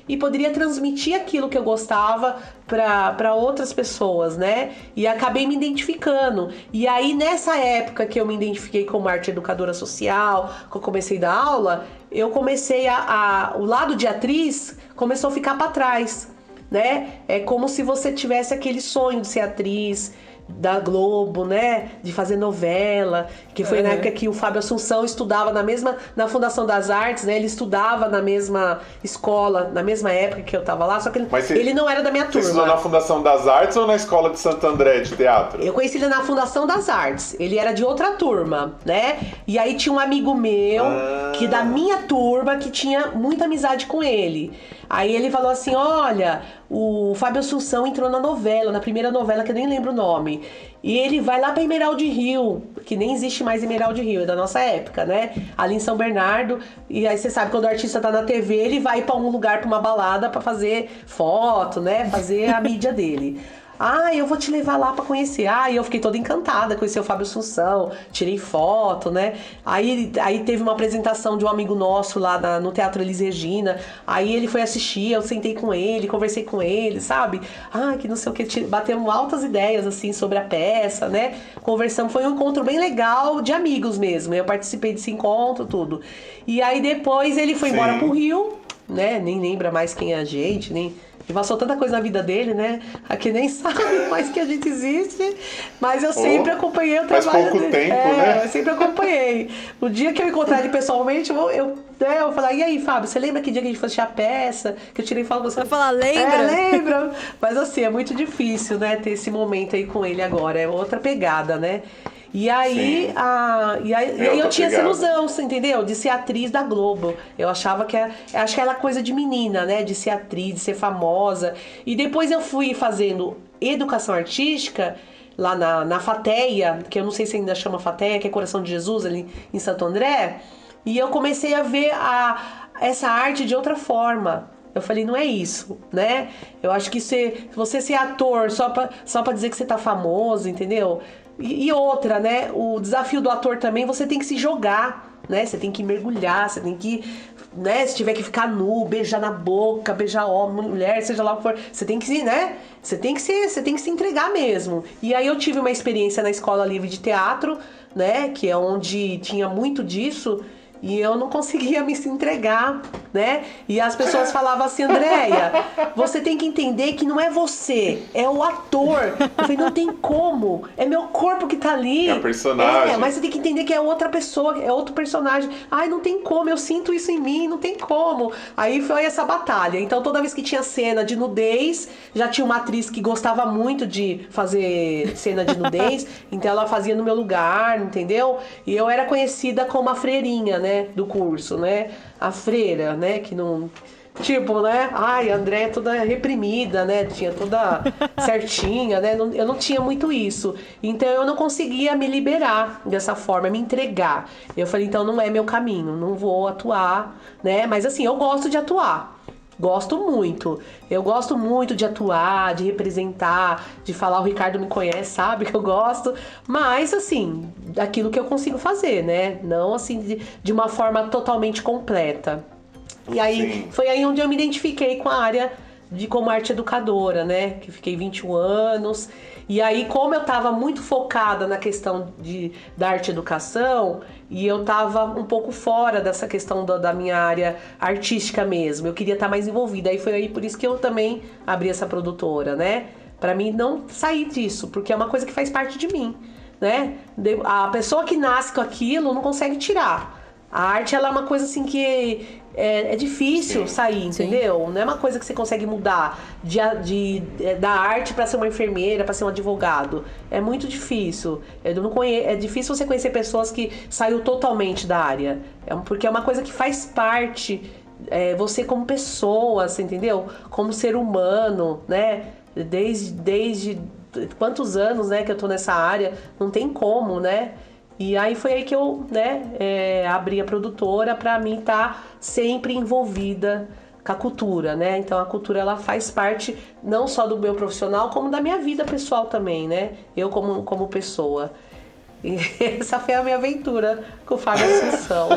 e poderia transmitir aquilo que eu gostava para outras pessoas, né? E acabei me identificando. E aí, nessa época que eu me identifiquei como arte educadora social, que eu comecei a dar aula, eu comecei o lado de atriz começou a ficar para trás, né? É como se você tivesse aquele sonho de ser atriz da Globo, né, de fazer novela, que foi na época que o Fábio Assunção estudava na Fundação das Artes, né, ele estudava na mesma escola, na mesma época que eu tava lá, só que ele não era da minha turma. Você estudou na Fundação das Artes ou na Escola de Santo André de Teatro? Eu conheci ele na Fundação das Artes, ele era de outra turma, né, e aí tinha um amigo meu, que da minha turma, que tinha muita amizade com ele. Aí ele falou assim, olha, o Fábio Assunção entrou na primeira novela, que eu nem lembro o nome. E ele vai lá pra Emerald Hill, que nem existe mais Emerald Hill, é da nossa época, né? Ali em São Bernardo. E aí você sabe, quando o artista tá na TV, ele vai pra um lugar, pra uma balada, pra fazer foto, né? Fazer a mídia dele. Eu vou te levar lá pra conhecer. Eu fiquei toda encantada, conheci o Fábio Assunção, tirei foto, né? Aí teve uma apresentação de um amigo nosso lá no Teatro Elis Regina. Aí ele foi assistir, eu sentei com ele, conversei com ele, sabe? Que não sei o que, batemos altas ideias, assim, sobre a peça, né? Conversamos, foi um encontro bem legal, de amigos mesmo. Eu participei desse encontro, tudo. E aí depois ele foi embora pro Rio, né? Nem lembra mais quem é a gente, nem... Ele passou tanta coisa na vida dele, né? Aqui nem sabe mais que a gente existe. Mas eu sempre acompanhei o trabalho dele. Faz pouco tempo, né? Eu sempre acompanhei. O dia que eu encontrar ele pessoalmente, eu falar, e aí, Fábio, você lembra que dia que a gente foi assistir a peça? Que eu tirei foto você. Vai falar, lembra? Lembra. Mas assim, é muito difícil, né? Ter esse momento aí com ele agora. É outra pegada, né? E aí, eu tinha essa ilusão, você entendeu? De ser atriz da Globo. Eu achava acho que era coisa de menina, né? De ser atriz, de ser famosa. E depois eu fui fazendo educação artística lá na FATEA, que eu não sei se ainda chama FATEA, que é Coração de Jesus, ali em Santo André. E eu comecei a ver essa arte de outra forma. Eu falei, não é isso, né? Eu acho que você ser ator só pra dizer que você tá famoso, entendeu? E outra, né? O desafio do ator também, você tem que se jogar, né? Você tem que mergulhar, você tem que, né? Se tiver que ficar nu, beijar na boca, beijar homem, mulher, seja lá o que for, você tem que, né? Você tem que se entregar mesmo. E aí eu tive uma experiência na Escola Livre de Teatro, né? Que é onde tinha muito disso. E eu não conseguia me entregar, né? E as pessoas falavam assim, Andréia, você tem que entender que não é você, é o ator. Eu falei, não tem como, é meu corpo que tá ali. É a personagem. Mas você tem que entender que é outra pessoa, é outro personagem. Ai, não tem como, eu sinto isso em mim, não tem como. Aí foi essa batalha. Então toda vez que tinha cena de nudez, já tinha uma atriz que gostava muito de fazer cena de nudez, então ela fazia no meu lugar, entendeu? E eu era conhecida como a freirinha, né? Do curso, né? A freira, né? Que não... Tipo, né? Ai, a Andréia é toda reprimida, né? Tinha toda certinha, né? Eu não tinha muito isso. Então eu não conseguia me liberar dessa forma, me entregar. Eu falei, então não é meu caminho, não vou atuar, né? Mas assim, eu gosto de atuar. Gosto muito. Eu gosto muito de atuar, de representar, de falar. O Ricardo me conhece, sabe que eu gosto. Mas, assim, daquilo que eu consigo fazer, né? Não, assim, de uma forma totalmente completa. E aí, Sim. foi aí onde eu me identifiquei com a área de como arte educadora, né? Que fiquei 21 anos. E aí, como eu tava muito focada na questão da arte educação, e eu tava um pouco fora dessa questão da minha área artística mesmo. Eu queria estar mais envolvida. Aí foi aí por isso que eu também abri essa produtora, né? Pra mim não sair disso, porque é uma coisa que faz parte de mim, né? A pessoa que nasce com aquilo não consegue tirar. A arte, ela é uma coisa assim que é difícil sair, entendeu? Não é uma coisa que você consegue mudar da arte pra ser uma enfermeira, pra ser um advogado. É muito difícil. É difícil você conhecer pessoas que saiu totalmente da área. Porque é uma coisa que faz parte, você como pessoa, você entendeu? Como ser humano, né? Desde quantos anos, né, que eu tô nessa área, não tem como, né? E aí foi aí que eu, né, abri a produtora pra mim estar sempre envolvida com a cultura, né? Então a cultura, ela faz parte não só do meu profissional, como da minha vida pessoal também, né? Eu como pessoa. E essa foi a minha aventura com o Fábio Assunção.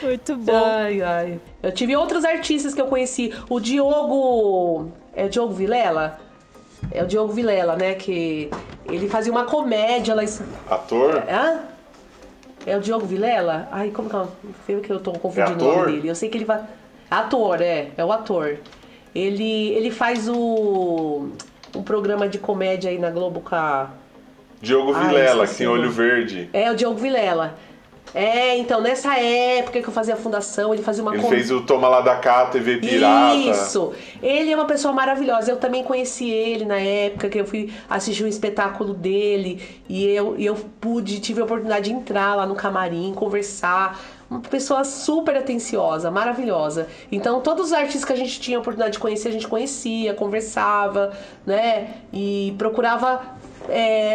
Muito bom. Ai. Eu tive outros artistas que eu conheci. O Diogo... É o Diogo Vilela? É o Diogo Vilela, né? Que ele fazia uma comédia lá em... Ator? É o Diogo Vilela? Ai, como que é? Que eu tô confundindo o nome dele. Eu sei que ele vai... Ator, é o ator. Ele faz um programa de comédia aí na Globo com a... Diogo Vilela, que tem olho verde. É o Diogo Vilela. Então, nessa época que eu fazia a fundação, ele fazia uma... Ele fez o Toma Lá da Cá, TV Pirata. Isso! Ele é uma pessoa maravilhosa. Eu também conheci ele na época que eu fui assistir um espetáculo dele. E eu tive a oportunidade de entrar lá no camarim, conversar. Uma pessoa super atenciosa, maravilhosa. Então, todos os artistas que a gente tinha a oportunidade de conhecer, a gente conhecia, conversava, né? E procurava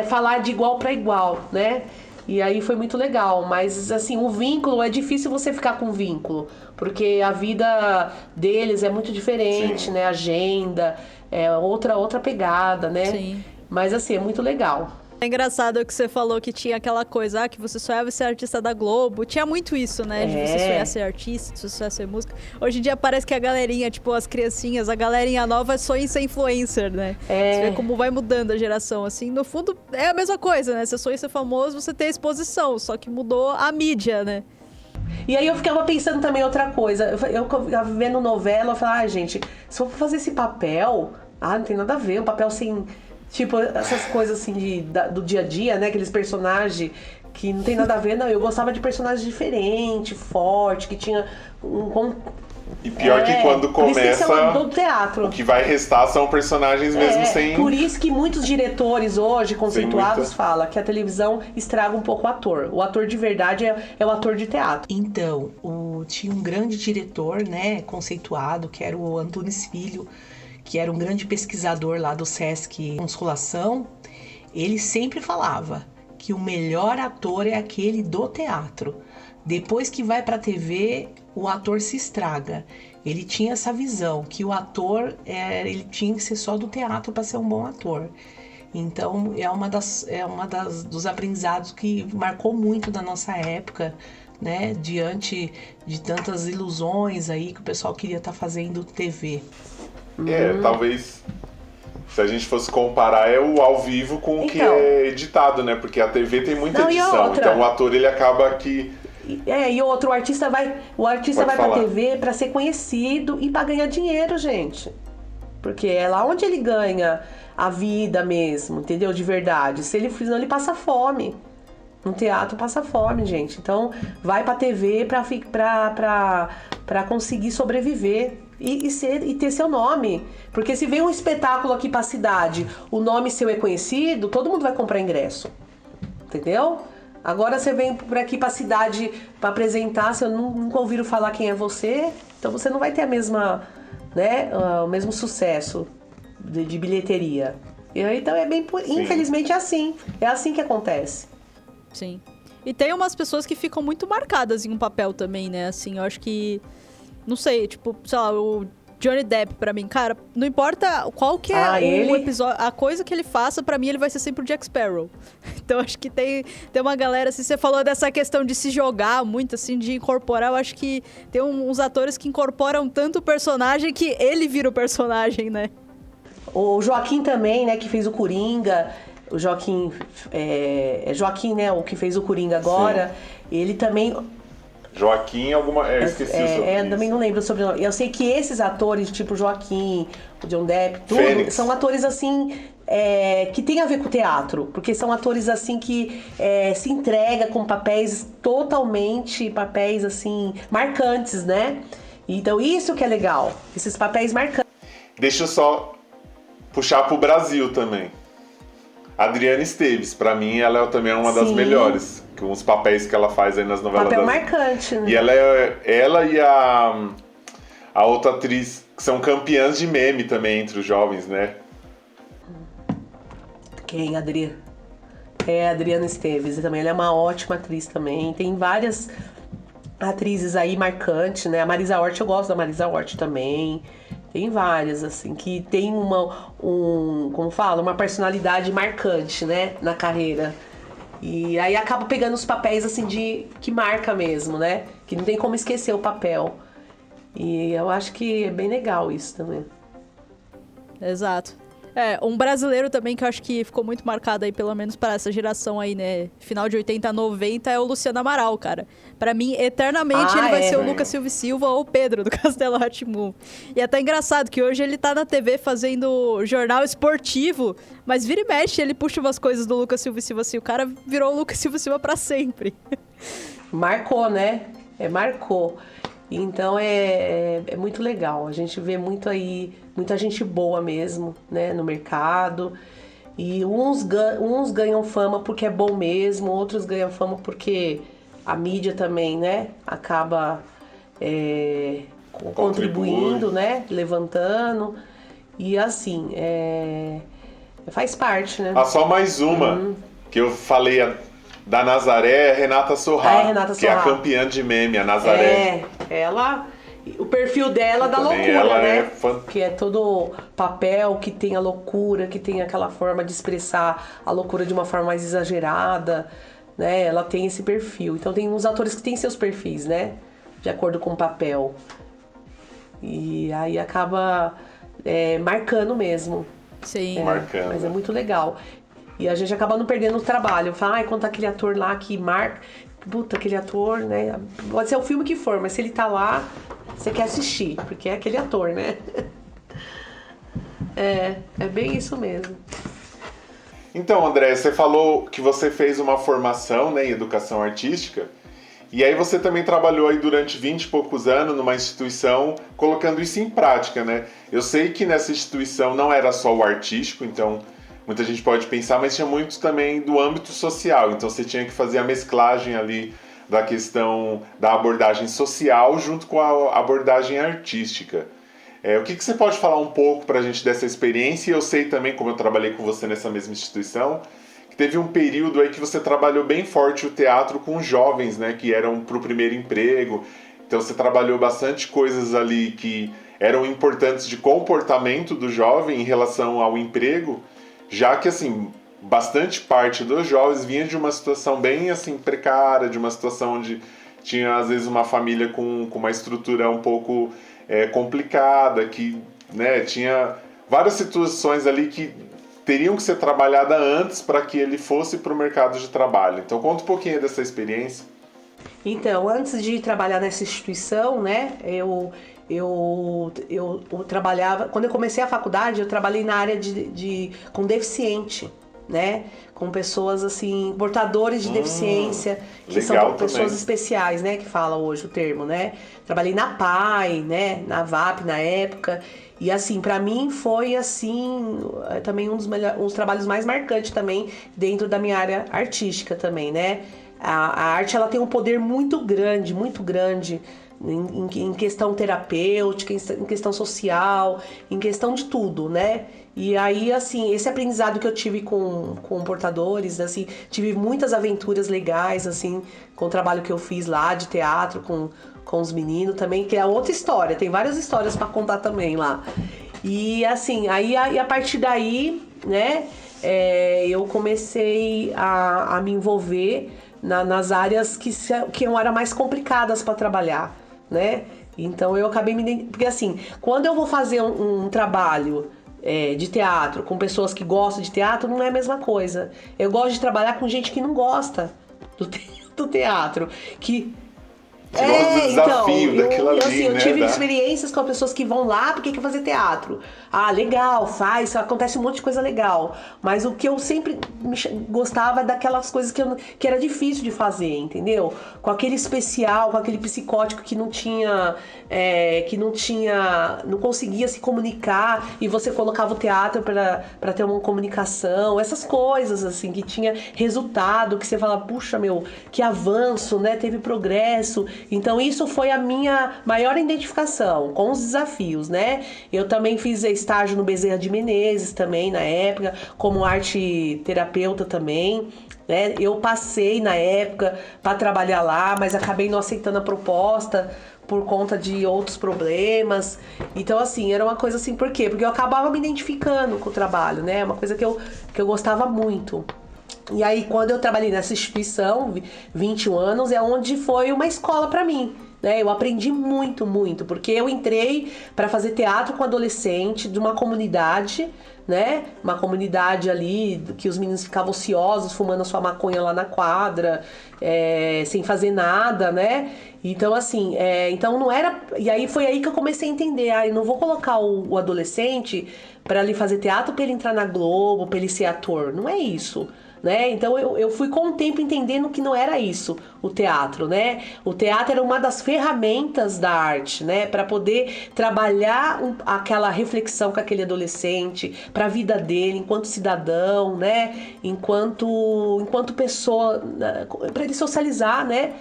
falar de igual para igual, né? E aí foi muito legal, mas assim, o vínculo, é difícil você ficar com vínculo, porque a vida deles é muito diferente, Sim. né? A agenda, outra pegada, né? Sim. Mas assim, é muito legal. É engraçado que você falou que tinha aquela coisa, que você sonhava ser artista da Globo. Tinha muito isso, né? De você sonhar ser artista, de você sonhar ser música. Hoje em dia parece que a galerinha, tipo, as criancinhas, a galerinha nova sonha em ser influencer, né? Você vê como vai mudando a geração, assim. No fundo, é a mesma coisa, né? Você sonha em ser famoso, você tem exposição, só que mudou a mídia, né? E aí eu ficava pensando também outra coisa. Eu ficava vendo novela, eu falava, gente, se eu for fazer esse papel, não tem nada a ver, um papel sem... Tipo, essas coisas assim do dia a dia, né? Aqueles personagens que não tem nada a ver, não. Eu gostava de personagens diferentes, fortes, que tinha E pior que quando começa, do teatro. o que vai restar são personagens mesmo sem... Por isso que muitos diretores hoje, conceituados, falam que a televisão estraga um pouco o ator. O ator de verdade é o ator de teatro. Então, tinha um grande diretor, né, conceituado, que era o Antunes Filho, que era um grande pesquisador lá do Sesc Consolação. Ele sempre falava que o melhor ator é aquele do teatro. Depois que vai para a TV, o ator se estraga. Ele tinha essa visão que o ator ele tinha que ser só do teatro para ser um bom ator. Então é uma dos aprendizados que marcou muito da nossa época, né? Diante de tantas ilusões aí que o pessoal queria estar fazendo TV. Talvez se a gente fosse comparar o ao vivo com o que é editado, né? Porque a TV tem muita edição, então o ator ele acaba que... E outro, o artista vai pra TV pra ser conhecido e pra ganhar dinheiro, gente. Porque é lá onde ele ganha a vida mesmo, entendeu? De verdade. Se ele senão ele passa fome. No teatro passa fome, gente. Então vai pra TV pra conseguir sobreviver e ter seu nome. Porque se vem um espetáculo aqui pra cidade, o nome seu é conhecido, todo mundo vai comprar ingresso. Entendeu? Agora você vem por aqui pra cidade pra apresentar, se eu nunca ouviram falar quem é você, então você não vai ter a mesma, né, o mesmo sucesso de bilheteria. E aí, então infelizmente é assim que acontece. Sim. E tem umas pessoas que ficam muito marcadas em um papel também, né? Assim, eu acho que, não sei, tipo, sei lá, o Johnny Depp, pra mim, cara, não importa qual que é o episódio, a coisa que ele faça, pra mim ele vai ser sempre o Jack Sparrow. Então acho que tem uma galera, assim, você falou dessa questão de se jogar muito, assim, de incorporar, eu acho que tem uns atores que incorporam tanto o personagem que ele vira o personagem, né? O Joaquim também, né, que fez o Coringa, o Joaquim, Joaquim, né, o que fez o Coringa agora, ele também... Joaquim, eu esqueci o sobrenome. Eu também não lembro o sobrenome. Eu sei que esses atores, tipo Joaquim, o John Depp, são atores assim que tem a ver com o teatro, porque são atores assim que se entrega com papéis assim marcantes, né? Então isso que é legal, esses papéis marcantes. Deixa eu só puxar pro Brasil também. Adriana Esteves, pra mim ela também é uma das melhores, com os papéis que ela faz aí nas novelas. Papel marcante, né? E ela e a outra atriz, que são campeãs de meme também entre os jovens, né? Quem, Adriana? Adriana Esteves também, ela é uma ótima atriz também. Tem várias atrizes aí marcantes, né? A Marisa Hort, eu gosto da Marisa Hort também. Tem várias, assim, que tem uma personalidade marcante, né, na carreira. E aí acaba pegando os papéis, assim, que marca mesmo, né? Que não tem como esquecer o papel. E eu acho que é bem legal isso também. Exato. Um brasileiro também que eu acho que ficou muito marcado aí, pelo menos para essa geração aí, né? Final de 80 a 90, é o Luciano Amaral, cara. Pra mim, eternamente ele vai ser o Lucas Silva e Silva ou o Pedro do Castelo Rá-Tim-Bum. E é até engraçado que hoje ele tá na TV fazendo jornal esportivo, mas vira e mexe, ele puxa umas coisas do Lucas Silva e Silva assim. O cara virou o Lucas Silva e Silva pra sempre. Marcou, né? Marcou. Então é muito legal. A gente vê muita gente boa mesmo, né, no mercado. E uns ganham fama porque é bom mesmo, outros ganham fama porque a mídia também, né, acaba contribuindo, né, levantando. E assim, faz parte, né? Só mais uma que eu falei da Nazaré, Renata Sorrah, Renata que é a campeã de meme, a Nazaré. O perfil dela dá loucura, ela né? Que é todo papel que tem a loucura, que tem aquela forma de expressar a loucura de uma forma mais exagerada, né? Ela tem esse perfil. Então tem uns atores que têm seus perfis, né? De acordo com o papel. E aí acaba marcando mesmo. Sim. Marcando. Mas é muito legal. E a gente acaba não perdendo o trabalho. Fala, quanto aquele ator lá que marca... Puta, aquele ator, né? Pode ser o filme que for, mas se ele tá lá, você quer assistir, porque é aquele ator, né? É bem isso mesmo. Então, André, você falou que você fez uma formação, né, em educação artística, e aí você também trabalhou aí durante 20 e poucos anos numa instituição, colocando isso em prática, né? Eu sei que nessa instituição não era só o artístico, então muita gente pode pensar, mas tinha muito também do âmbito social, então você tinha que fazer a mesclagem ali da questão da abordagem social junto com a abordagem artística. O que você pode falar um pouco pra gente dessa experiência? E eu sei também, como eu trabalhei com você nessa mesma instituição, que teve um período aí que você trabalhou bem forte o teatro com jovens, né, que eram pro primeiro emprego. Então você trabalhou bastante coisas ali que eram importantes de comportamento do jovem em relação ao emprego, já que, assim, bastante parte dos jovens vinha de uma situação bem, assim, precária, de uma situação onde tinha, às vezes, uma família com uma estrutura um pouco complicada, que, né, tinha várias situações ali que teriam que ser trabalhadas antes para que ele fosse para o mercado de trabalho. Então, conta um pouquinho dessa experiência. Então, antes de trabalhar nessa instituição, né, eu trabalhava... Quando eu comecei a faculdade, eu trabalhei na área com deficiente, né? Com pessoas, assim, portadores de deficiência, que são pessoas especiais, né? Que fala hoje o termo, né? Trabalhei na PAI, né? Na VAP, na época. E, assim, pra mim foi, assim, também um dos trabalhos mais marcantes também dentro da minha área artística também, né? A arte, ela tem um poder muito grande em questão terapêutica, em questão social, em questão de tudo, né? E aí, assim, esse aprendizado que eu tive com portadores, assim, tive muitas aventuras legais, assim, com o trabalho que eu fiz lá de teatro com os meninos também, que é outra história, tem várias histórias para contar também lá. E, assim, a partir daí, né, eu comecei a me envolver nas áreas que eram mais complicadas para trabalhar, né? Então eu acabei porque assim, quando eu vou fazer um trabalho de teatro com pessoas que gostam de teatro, não é a mesma coisa. Eu gosto de trabalhar com gente que não gosta do teatro, que gosta do desafio daquilo ali, assim, eu né? tive experiências com pessoas que vão lá porque quer fazer teatro. Ah, legal, acontece um monte de coisa legal. Mas o que eu sempre gostava é daquelas coisas que era difícil de fazer, entendeu? Com aquele especial, com aquele psicótico que não conseguia se comunicar e você colocava o teatro para ter uma comunicação, essas coisas assim, que tinha resultado, que você fala, puxa, meu, que avanço, né? Teve progresso. Então isso foi a minha maior identificação com os desafios, né? Eu também fiz estágio no Bezerra de Menezes também na época, como arte terapeuta também, né? Eu passei na época para trabalhar lá, mas acabei não aceitando a proposta por conta de outros problemas. Então, assim, era uma coisa assim, por quê? Porque eu acabava me identificando com o trabalho, né? Uma coisa que eu gostava muito. E aí, quando eu trabalhei nessa instituição, 21 anos, é onde foi uma escola para mim, né? Eu aprendi muito, muito, porque eu entrei para fazer teatro com adolescente de uma comunidade, né? Uma comunidade ali que os meninos ficavam ociosos, fumando a sua maconha lá na quadra, sem fazer nada, né? Então, assim, então não era... E aí foi aí que eu comecei a entender, eu não vou colocar o adolescente para ali fazer teatro para ele entrar na Globo, para ele ser ator, não é isso. Né? Então eu fui com o tempo entendendo que não era isso o teatro, né? O teatro era uma das ferramentas da arte, né? Para poder trabalhar aquela reflexão com aquele adolescente, para a vida dele enquanto cidadão, né? Enquanto pessoa, para ele socializar, né?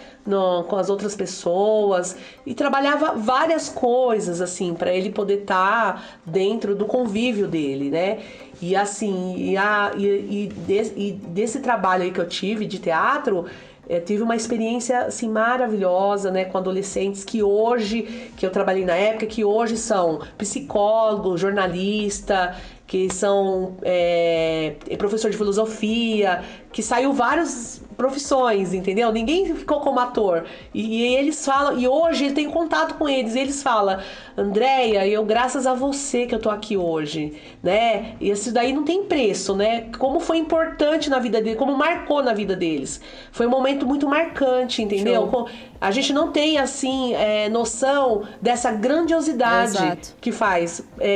Com as outras pessoas, e trabalhava várias coisas assim para ele poder estar dentro do convívio dele, né? E assim, desse trabalho aí que eu tive de teatro, tive uma experiência assim maravilhosa, né, com adolescentes que eu trabalhei na época, que hoje são psicólogo, jornalista, que são professor de filosofia, que saiu várias profissões, entendeu? Ninguém ficou como ator. E eles falam, e hoje eu tenho contato com eles, e eles falam, Andréia, graças a você que eu tô aqui hoje, né? E isso daí não tem preço, né? Como foi importante na vida deles, como marcou na vida deles. Foi um momento muito marcante, entendeu? Show. A gente não tem, assim, noção dessa grandiosidade que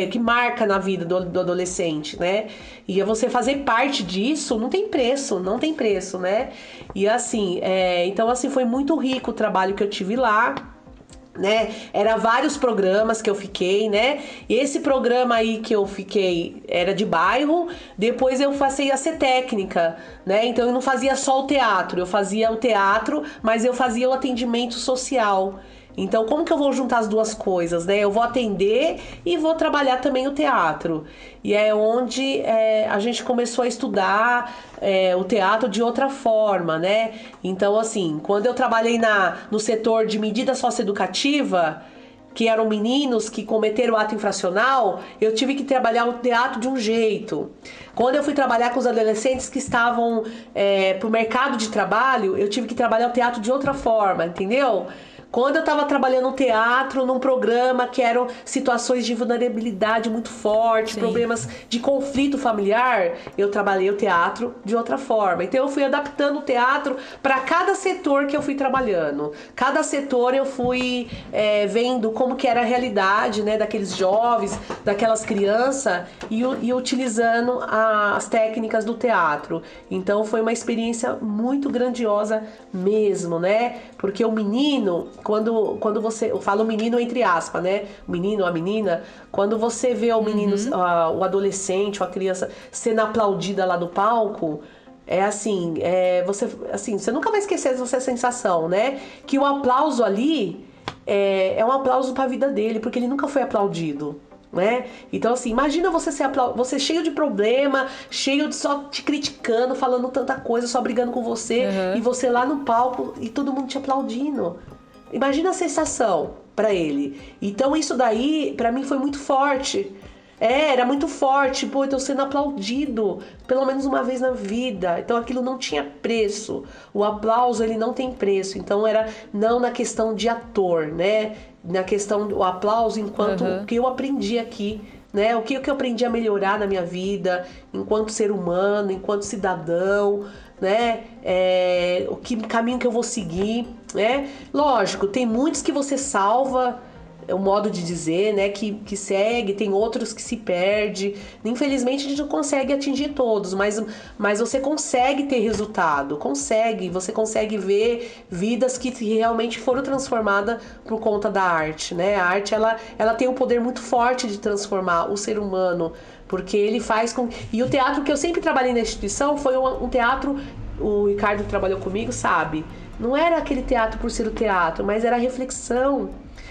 que marca na vida do adolescente, né? E você fazer parte disso não tem preço, né? E assim, então assim, foi muito rico o trabalho que eu tive lá, né? Era vários programas que eu fiquei, né? E esse programa aí que eu fiquei era de bairro, depois eu passei a ser técnica, né? Então eu não fazia só o teatro, eu fazia o teatro, mas eu fazia o atendimento social. Então, como que eu vou juntar as duas coisas, né? Eu vou atender e vou trabalhar também o teatro. E é onde a gente começou a estudar o teatro de outra forma, né? Então, assim, quando eu trabalhei no setor de medida socioeducativa, que eram meninos que cometeram ato infracional, eu tive que trabalhar o teatro de um jeito. Quando eu fui trabalhar com os adolescentes que estavam pro mercado de trabalho, eu tive que trabalhar o teatro de outra forma, entendeu? Quando eu estava trabalhando no teatro, num programa que eram situações de vulnerabilidade muito forte, problemas de conflito familiar, eu trabalhei o teatro de outra forma. Então eu fui adaptando o teatro para cada setor que eu fui trabalhando. Cada setor eu fui vendo como que era a realidade, né, daqueles jovens, daquelas crianças e utilizando as técnicas do teatro. Então foi uma experiência muito grandiosa mesmo, né? Porque o menino, quando você... Eu falo menino entre aspas, né? O menino, a menina. Quando você vê o menino, o adolescente, ou a criança sendo aplaudida lá no palco, você nunca vai esquecer essa sensação, né? Que o aplauso ali é um aplauso para a vida dele, porque ele nunca foi aplaudido. Né? Então assim, imagina você cheio de problema, cheio de só te criticando, falando tanta coisa, só brigando com você, e você lá no palco e todo mundo te aplaudindo. Imagina a sensação pra ele. Então isso daí pra mim foi muito forte. Era muito forte, eu tô sendo aplaudido pelo menos uma vez na vida. Então aquilo não tinha preço. O aplauso, ele não tem preço. Então era não na questão de ator, né? Na questão do aplauso enquanto o que eu aprendi aqui, né? O que eu aprendi a melhorar na minha vida, enquanto ser humano, enquanto cidadão, né? O caminho que eu vou seguir, né? Lógico, tem muitos que você salva, o modo de dizer, né, que segue, tem outros que se perde. Infelizmente a gente não consegue atingir todos, mas você consegue ter resultado, você consegue ver vidas que realmente foram transformadas por conta da arte, né? A arte, ela tem um poder muito forte de transformar o ser humano, porque ele faz com... E o teatro que eu sempre trabalhei na instituição foi um teatro, o Ricardo que trabalhou comigo sabe, não era aquele teatro por ser o teatro, mas era a reflexão.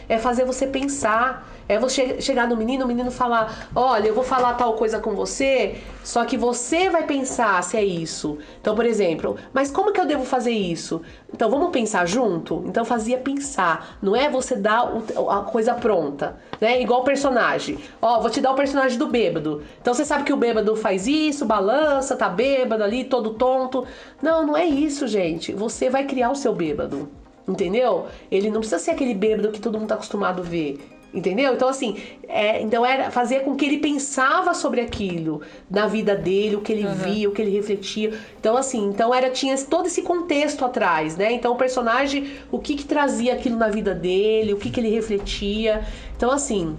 É fazer você pensar, é você chegar no menino, o menino falar, olha, eu vou falar tal coisa com você, só que você vai pensar se é isso. Então, por exemplo, mas como que eu devo fazer isso? Então, vamos pensar junto? Então, fazia pensar, não é você dar a coisa pronta, né? Igual o personagem. Vou te dar o personagem do bêbado. Então, você sabe que o bêbado faz isso, balança, tá bêbado ali, todo tonto. Não é isso, gente. Você vai criar o seu bêbado. Entendeu? Ele não precisa ser aquele bêbado que todo mundo tá acostumado a ver. Entendeu? Então, assim, então era fazer com que ele pensava sobre aquilo na vida dele, o que ele via, o que ele refletia. Então, assim, tinha todo esse contexto atrás, né? Então, o personagem, o que trazia aquilo na vida dele, o que ele refletia. Então, assim,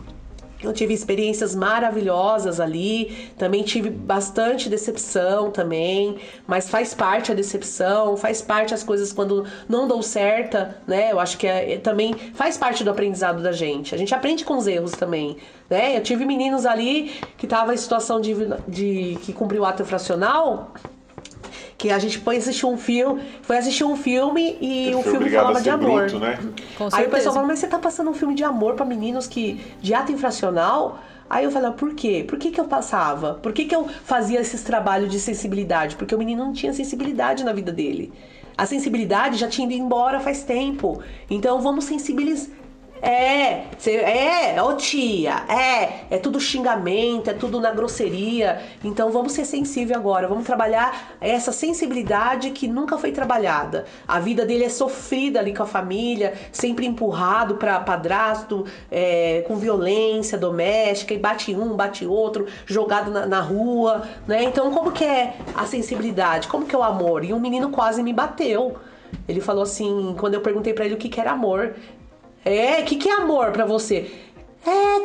eu tive experiências maravilhosas ali, também tive bastante decepção também, mas faz parte a decepção, faz parte as coisas quando não dão certo, né? Eu acho que também faz parte do aprendizado da gente. A gente aprende com os erros também, né? Eu tive meninos ali que estavam em situação que cumpriu o ato infracional, que a gente foi assistir um filme e o filme falava de amor. Bruto, né? Aí o pessoal falou, mas você tá passando um filme de amor pra meninos de ato infracional? Aí eu falei, por quê? Por que eu passava? Por que eu fazia esses trabalhos de sensibilidade? Porque o menino não tinha sensibilidade na vida dele. A sensibilidade já tinha ido embora faz tempo. Então vamos sensibilizar. Ô tia, é tudo xingamento, é tudo na grosseria. Então vamos ser sensíveis agora, vamos trabalhar essa sensibilidade que nunca foi trabalhada. A vida dele é sofrida ali com a família, sempre empurrado para padrasto, com violência doméstica, e bate um, bate outro, jogado na rua, né? Então como que é a sensibilidade? Como que é o amor? E um menino quase me bateu. Ele falou assim, quando eu perguntei para ele o que era amor... o que é amor pra você?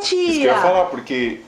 Tia! Isso que eu ia falar, porque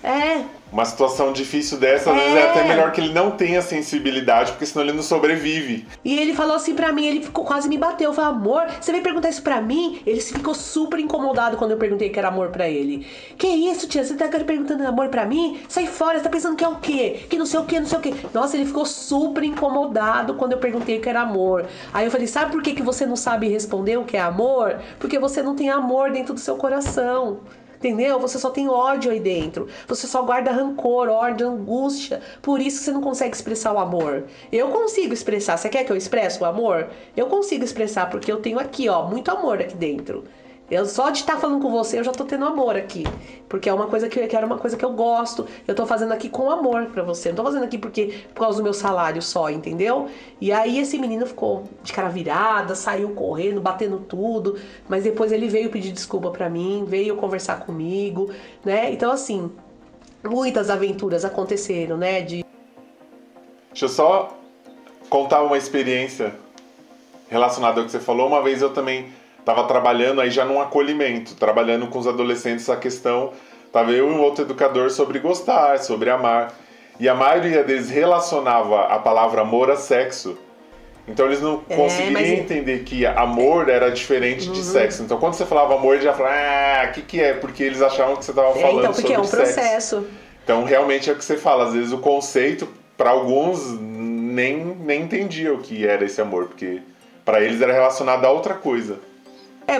uma situação difícil dessa, às vezes é até melhor que ele não tenha sensibilidade, porque senão ele não sobrevive. E ele falou assim pra mim, ele quase me bateu. Eu falei, amor, você veio perguntar isso pra mim? Ele ficou super incomodado quando eu perguntei que era amor pra ele. Que isso, tia? Você tá perguntando amor pra mim? Sai fora, você tá pensando que é o quê? Que não sei o quê, não sei o quê. Nossa, ele ficou super incomodado quando eu perguntei o que era amor. Aí eu falei, sabe por que você não sabe responder o que é amor? Porque você não tem amor dentro do seu coração. Entendeu? Você só tem ódio aí dentro. Você só guarda rancor, ódio, angústia. Por isso que você não consegue expressar o amor. Eu consigo expressar. Você quer que eu expresse o amor? Eu consigo expressar, porque eu tenho aqui, ó, muito amor aqui dentro. Eu só de estar falando com você, eu já tô tendo amor aqui. Porque é uma coisa que eu quero, uma coisa que eu gosto. Eu tô fazendo aqui com amor pra você. Não tô fazendo aqui por causa do meu salário só, entendeu? E aí esse menino ficou de cara virada, saiu correndo, batendo tudo. Mas depois ele veio pedir desculpa pra mim, veio conversar comigo, né? Então assim, muitas aventuras aconteceram, né? Deixa eu só contar uma experiência relacionada ao que você falou. Uma vez eu também estava trabalhando aí já num acolhimento, trabalhando com os adolescentes a questão, estava eu e um outro educador sobre gostar, sobre amar, e a maioria deles relacionava a palavra amor a sexo, então eles não conseguiriam entender que amor era diferente de sexo. Então quando você falava amor, eles já falavam, o que é? Porque eles achavam que você estava falando então, porque sobre é um sexo. Processo. Então realmente é o que você fala, às vezes o conceito, para alguns, nem entendia o que era esse amor, porque para eles era relacionado a outra coisa.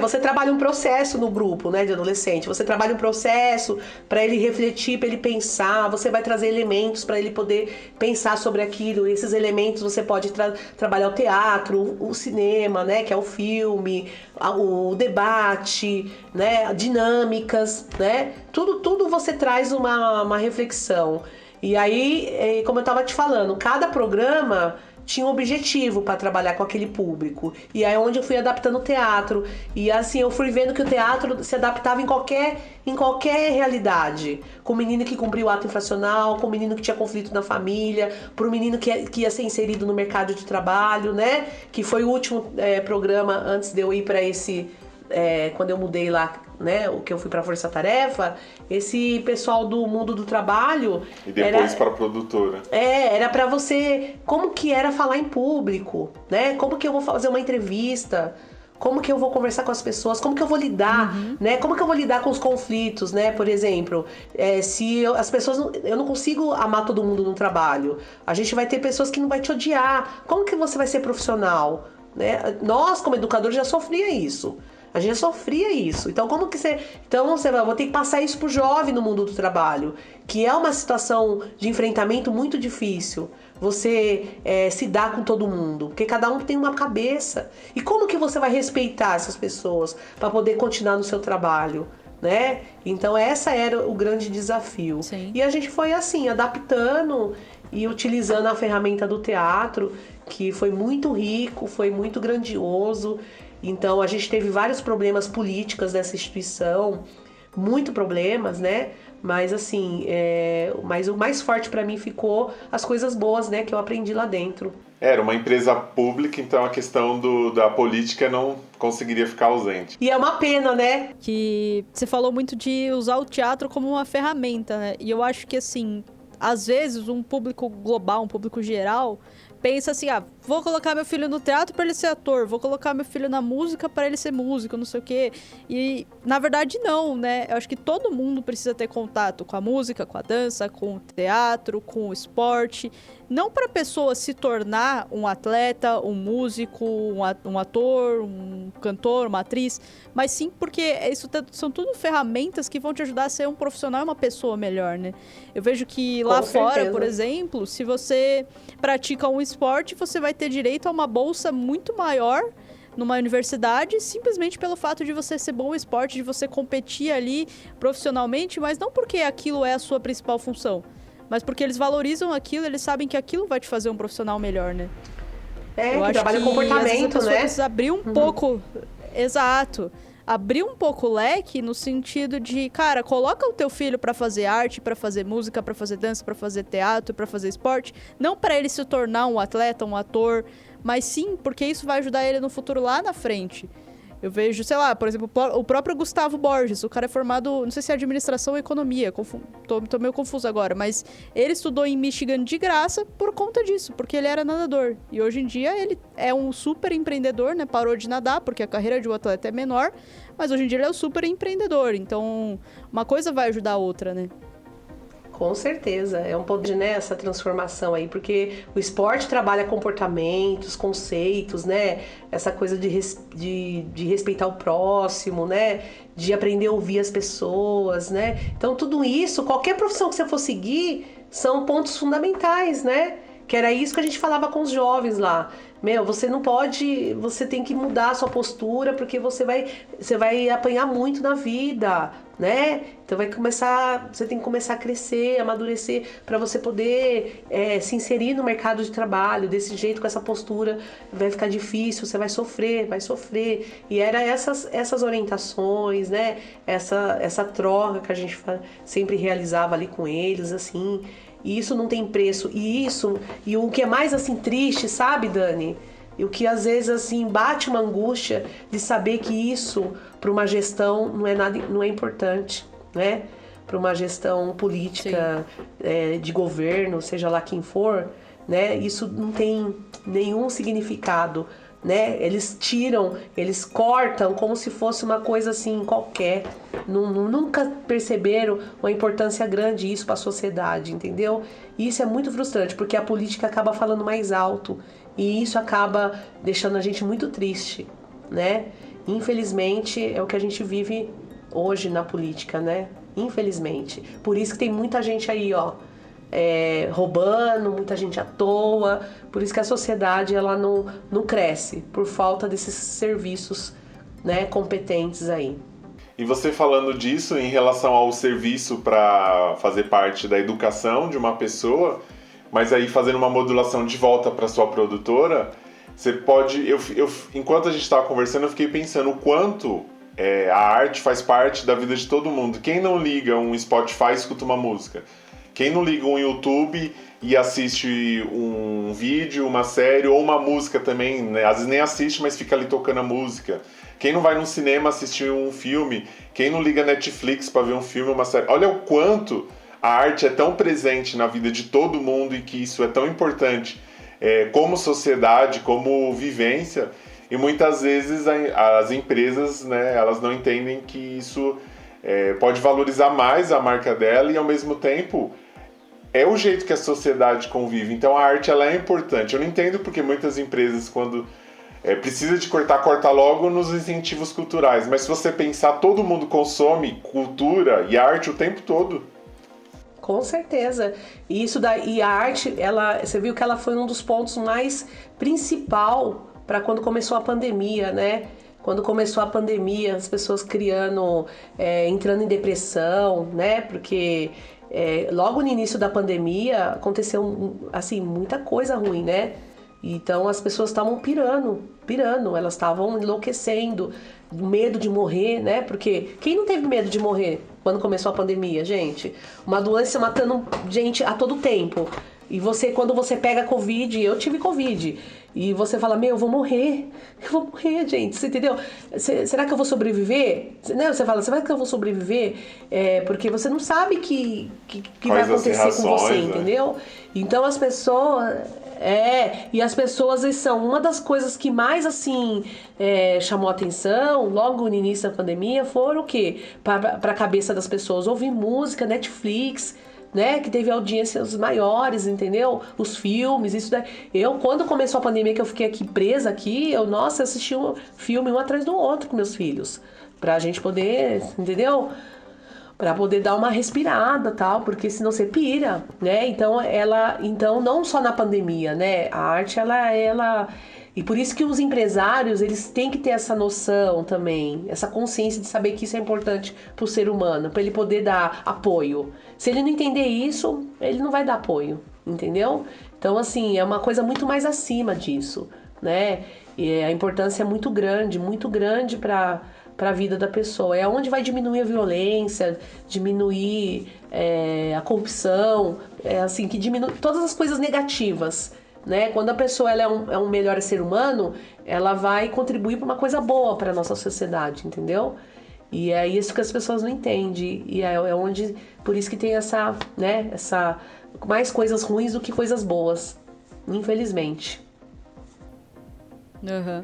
Você trabalha um processo no grupo, né, de adolescente. Você trabalha um processo para ele refletir, para ele pensar. Você vai trazer elementos para ele poder pensar sobre aquilo. E esses elementos você pode trabalhar o teatro, o cinema, né, que é o filme, o debate, né, dinâmicas, né. Tudo você traz uma reflexão. E aí, como eu estava te falando, cada programa tinha um objetivo para trabalhar com aquele público. E aí onde eu fui adaptando o teatro. E assim, eu fui vendo que o teatro se adaptava em qualquer realidade. Com o menino que cumpriu o ato infracional, com o menino que tinha conflito na família, pro menino que ia ser inserido no mercado de trabalho, né? Que foi o último programa antes de eu ir para esse... quando eu mudei lá, né, o que eu fui para Força Tarefa, esse pessoal do mundo do trabalho... E depois para a produtora. Era para você... Como que era falar em público, né? Como que eu vou fazer uma entrevista? Como que eu vou conversar com as pessoas? Como que eu vou lidar, né? Como que eu vou lidar com os conflitos, né? Por exemplo, as pessoas... Eu não consigo amar todo mundo no trabalho. A gente vai ter pessoas que não vai te odiar. Como que você vai ser profissional, né? Nós, como educadores, já sofria isso. A gente sofria isso. Então, como que você... Então, eu vou ter que passar isso pro jovem no mundo do trabalho, que é uma situação de enfrentamento muito difícil. Você se dá com todo mundo, porque cada um tem uma cabeça. E como que você vai respeitar essas pessoas para poder continuar no seu trabalho, né? Então, essa era o grande desafio. Sim. E a gente foi assim, adaptando e utilizando a ferramenta do teatro, que foi muito rico, foi muito grandioso. Então, a gente teve vários problemas políticos dessa instituição, muito problemas, né? Mas, assim, mas o mais forte para mim ficou as coisas boas, né? Que eu aprendi lá dentro. Era uma empresa pública, então a questão da política não conseguiria ficar ausente. E é uma pena, né? Que você falou muito de usar o teatro como uma ferramenta, né? E eu acho que, assim, às vezes um público global, um público geral... pensa assim, vou colocar meu filho no teatro para ele ser ator, vou colocar meu filho na música para ele ser músico, não sei o quê. E, na verdade, não, né? Eu acho que todo mundo precisa ter contato com a música, com a dança, com o teatro, com o esporte. Não para a pessoa se tornar um atleta, um músico, um ator, um cantor, uma atriz, mas sim porque isso são tudo ferramentas que vão te ajudar a ser um profissional e uma pessoa melhor, né? Eu vejo que lá fora, por exemplo, se você pratica um esporte, você vai ter direito a uma bolsa muito maior numa universidade, simplesmente pelo fato de você ser bom em esporte, de você competir ali profissionalmente, mas não porque aquilo é a sua principal função, mas porque eles valorizam aquilo, eles sabem que aquilo vai te fazer um profissional melhor, né? Eu acho trabalha que o comportamento, né? Precisa abrir um pouco... Exato. Abrir um pouco o leque no sentido de, cara, coloca o teu filho pra fazer arte, pra fazer música, pra fazer dança, pra fazer teatro, pra fazer esporte. Não pra ele se tornar um atleta, um ator, mas sim porque isso vai ajudar ele no futuro lá na frente. Eu vejo, sei lá, por exemplo, o próprio Gustavo Borges, o cara é formado, não sei se é administração ou economia, tô meio confuso agora, mas ele estudou em Michigan de graça por conta disso, porque ele era nadador. E hoje em dia ele é um super empreendedor, né? Parou de nadar, porque a carreira de um atleta é menor, mas hoje em dia ele é um super empreendedor. Então, uma coisa vai ajudar a outra, né? Com certeza, é um poder, né, essa transformação aí, porque o esporte trabalha comportamentos, conceitos, né, essa coisa de respeitar o próximo, né, de aprender a ouvir as pessoas, né, então tudo isso, qualquer profissão que você for seguir, são pontos fundamentais, né, que era isso que a gente falava com os jovens lá. Você não pode, você tem que mudar a sua postura, porque você vai apanhar muito na vida, né? Então você tem que começar a crescer, amadurecer, para você poder se inserir no mercado de trabalho. Desse jeito, com essa postura, vai ficar difícil, você vai sofrer. E era essas orientações, né? Essa troca que a gente sempre realizava ali com eles, assim. E isso não tem preço. E o que é mais assim triste, sabe, Dani? E o que às vezes assim bate uma angústia de saber que isso para uma gestão não é importante, né? Para uma gestão política, de governo, seja lá quem for, né? Isso não tem nenhum significado, né? Eles cortam como se fosse uma coisa assim qualquer. Nunca perceberam uma importância grande isso para a sociedade, entendeu? E isso é muito frustrante, porque a política acaba falando mais alto e isso acaba deixando a gente muito triste, né? Infelizmente é o que a gente vive hoje na política, né? Infelizmente. Por isso que tem muita gente aí, ó, roubando, muita gente à toa. Por isso que a sociedade ela não cresce, por falta desses serviços, né, competentes aí. E você falando disso em relação ao serviço para fazer parte da educação de uma pessoa, mas aí fazendo uma modulação de volta para sua produtora, você pode... enquanto a gente estava conversando, eu fiquei pensando o quanto a arte faz parte da vida de todo mundo. Quem não liga um Spotify escuta uma música. Quem não liga um YouTube e assiste um vídeo, uma série ou uma música também, né? Às vezes nem assiste, mas fica ali tocando a música. Quem não vai num cinema assistir um filme, quem não liga Netflix para ver um filme ou uma série. Olha o quanto a arte é tão presente na vida de todo mundo e que isso é tão importante como sociedade, como vivência. E muitas vezes as empresas, né, elas não entendem que isso pode valorizar mais a marca dela e ao mesmo tempo é o jeito que a sociedade convive. Então a arte ela é importante. Eu não entendo porque muitas empresas, quando precisa de corta logo nos incentivos culturais. Mas se você pensar, todo mundo consome cultura e arte o tempo todo. Com certeza. E a arte, você viu que ela foi um dos pontos mais principal para quando começou a pandemia, né? Quando começou a pandemia, as pessoas entrando em depressão, né? Porque logo no início da pandemia aconteceu assim muita coisa ruim, né? Então as pessoas estavam pirando, elas estavam enlouquecendo, medo de morrer, né? Porque quem não teve medo de morrer quando começou a pandemia, gente? Uma doença matando gente a todo tempo. E quando você pega Covid, eu tive Covid, e você fala, eu vou morrer, gente, você entendeu? Será que eu vou sobreviver? Né? Você fala, será que eu vou sobreviver? Porque você não sabe que vai acontecer com você, né? Entendeu? Então as pessoas... e as pessoas são uma das coisas que mais assim chamou a atenção logo no início da pandemia foram o quê? Para a cabeça das pessoas, ouvir música, Netflix, né, que teve audiências maiores, entendeu? Os filmes, isso daí. Quando começou a pandemia, que eu fiquei presa aqui, eu assisti um filme um atrás do outro com meus filhos, pra gente poder, entendeu? Para poder dar uma respirada, tal, porque senão você pira, né? Então não só na pandemia, né? A arte ela e por isso que os empresários, eles têm que ter essa noção também, essa consciência de saber que isso é importante para o ser humano, para ele poder dar apoio. Se ele não entender isso, ele não vai dar apoio, entendeu? Então, assim, é uma coisa muito mais acima disso, né? E a importância é muito grande para a vida da pessoa. É onde vai diminuir a violência, diminuir a corrupção, assim, que diminui todas as coisas negativas, né? Quando a pessoa ela é um melhor ser humano, ela vai contribuir para uma coisa boa para nossa sociedade, entendeu? E é isso que as pessoas não entendem. E é onde, por isso que tem essa, né? Mais coisas ruins do que coisas boas, infelizmente. Uhum.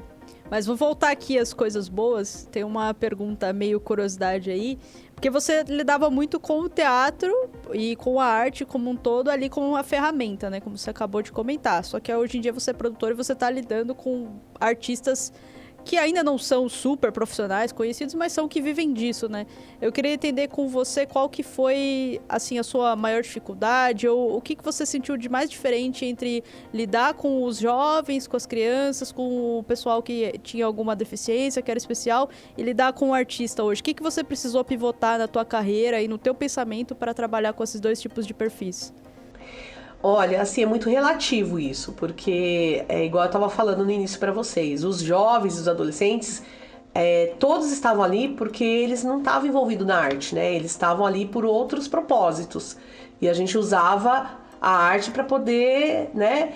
Mas vou voltar aqui às coisas boas. Tem uma pergunta meio curiosidade aí. Porque você lidava muito com o teatro e com a arte como um todo ali como uma ferramenta, né? Como você acabou de comentar. Só que hoje em dia você é produtor e você tá lidando com artistas que ainda não são super profissionais, conhecidos, mas são que vivem disso, né? Eu queria entender com você qual que foi, assim, a sua maior dificuldade, ou o que você sentiu de mais diferente entre lidar com os jovens, com as crianças, com o pessoal que tinha alguma deficiência, que era especial, e lidar com o artista hoje. O que você precisou pivotar na tua carreira e no teu pensamento para trabalhar com esses dois tipos de perfis? Olha, assim, é muito relativo isso, porque é igual eu estava falando no início para vocês, os jovens, os adolescentes, todos estavam ali porque eles não estavam envolvidos na arte, né? Eles estavam ali por outros propósitos. E a gente usava a arte para poder, né,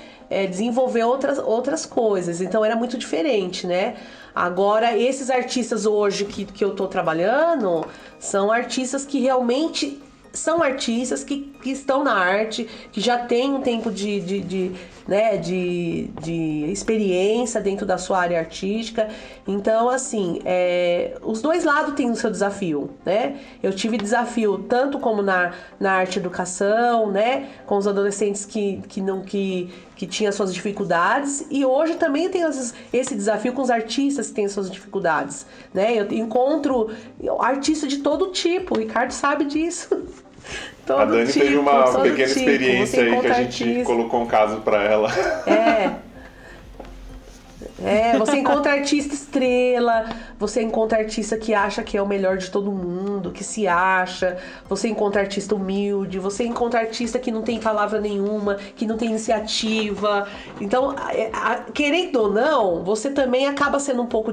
desenvolver outras coisas. Então era muito diferente, né? Agora, esses artistas hoje que eu estou trabalhando são artistas que realmente são artistas que estão na arte, que já têm um tempo de experiência dentro da sua área artística. Então, assim, os dois lados têm o seu desafio, né? Eu tive desafio tanto como na arte e educação, né? Com os adolescentes que tinham suas dificuldades, e hoje também tem esse desafio com os artistas que têm suas dificuldades, né? Eu encontro artistas de todo tipo, o Ricardo sabe disso. A Dani teve uma pequena experiência aí que a gente colocou um caso pra ela. Você encontra artista estrela, você encontra artista que acha que é o melhor de todo mundo, que se acha, você encontra artista humilde, você encontra artista que não tem palavra nenhuma, que não tem iniciativa. Então, querendo ou não, você também acaba sendo um pouco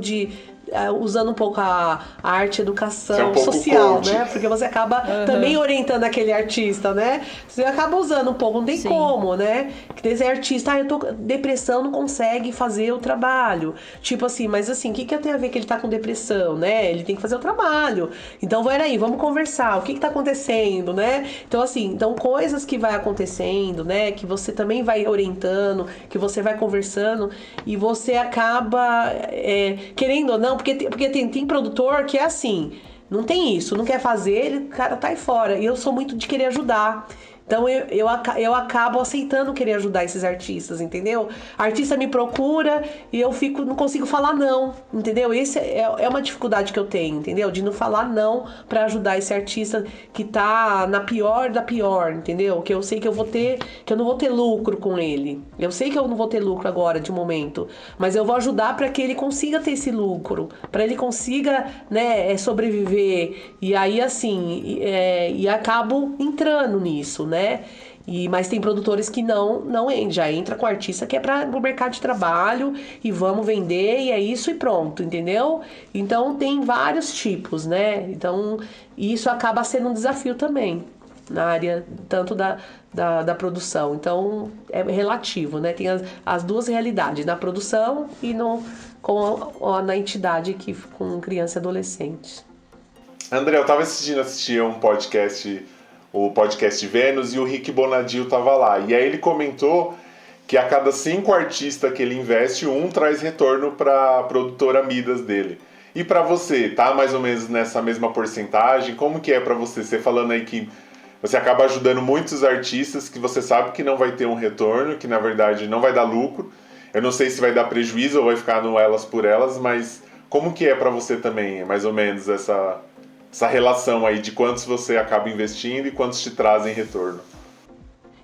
usando um pouco a arte e educação social, né? Porque você acaba também orientando aquele artista, né? Você acaba usando um pouco, não tem como, né? Que esse artista, eu tô depressão, não consegue fazer o trabalho. Tipo assim, mas assim, o que tem a ver que ele tá com depressão, né? Ele tem que fazer o trabalho. Então, peraí, vamos conversar. O que tá acontecendo, né? Então, assim, coisas que vai acontecendo, né? Que você também vai orientando, que você vai conversando e você acaba, querendo ou não, porque tem produtor que é assim, não tem isso, não quer fazer, o cara tá aí fora. E eu sou muito de querer ajudar. Então eu acabo aceitando querer ajudar esses artistas, entendeu? A artista me procura e eu não consigo falar não, entendeu? Esse é uma dificuldade que eu tenho, entendeu? De não falar não pra ajudar esse artista que tá na pior da pior, entendeu? Que eu sei que eu não vou ter lucro com ele. Eu sei que eu não vou ter lucro agora, de momento, mas eu vou ajudar para que ele consiga ter esse lucro, para ele consiga, né, sobreviver. E aí, assim, e acabo entrando nisso, né? Mas tem produtores que não já entra com artista que é para o mercado de trabalho e vamos vender e é isso e pronto, entendeu? Então tem vários tipos, né? Então isso acaba sendo um desafio também na área tanto da produção. Então é relativo, né? Tem as duas realidades, na produção e na entidade com criança e adolescente. André, eu estava assistir um podcast, o podcast Vênus, e o Rick Bonadio tava lá. E aí ele comentou que a cada 5 artistas que ele investe, 1 traz retorno para a produtora Midas dele. E para você, tá mais ou menos nessa mesma porcentagem? Como que é para você? Você falando aí que você acaba ajudando muitos artistas que você sabe que não vai ter um retorno, que na verdade não vai dar lucro. Eu não sei se vai dar prejuízo ou vai ficar no elas por elas, mas como que é para você também, mais ou menos, essa relação aí de quantos você acaba investindo e quantos te trazem retorno?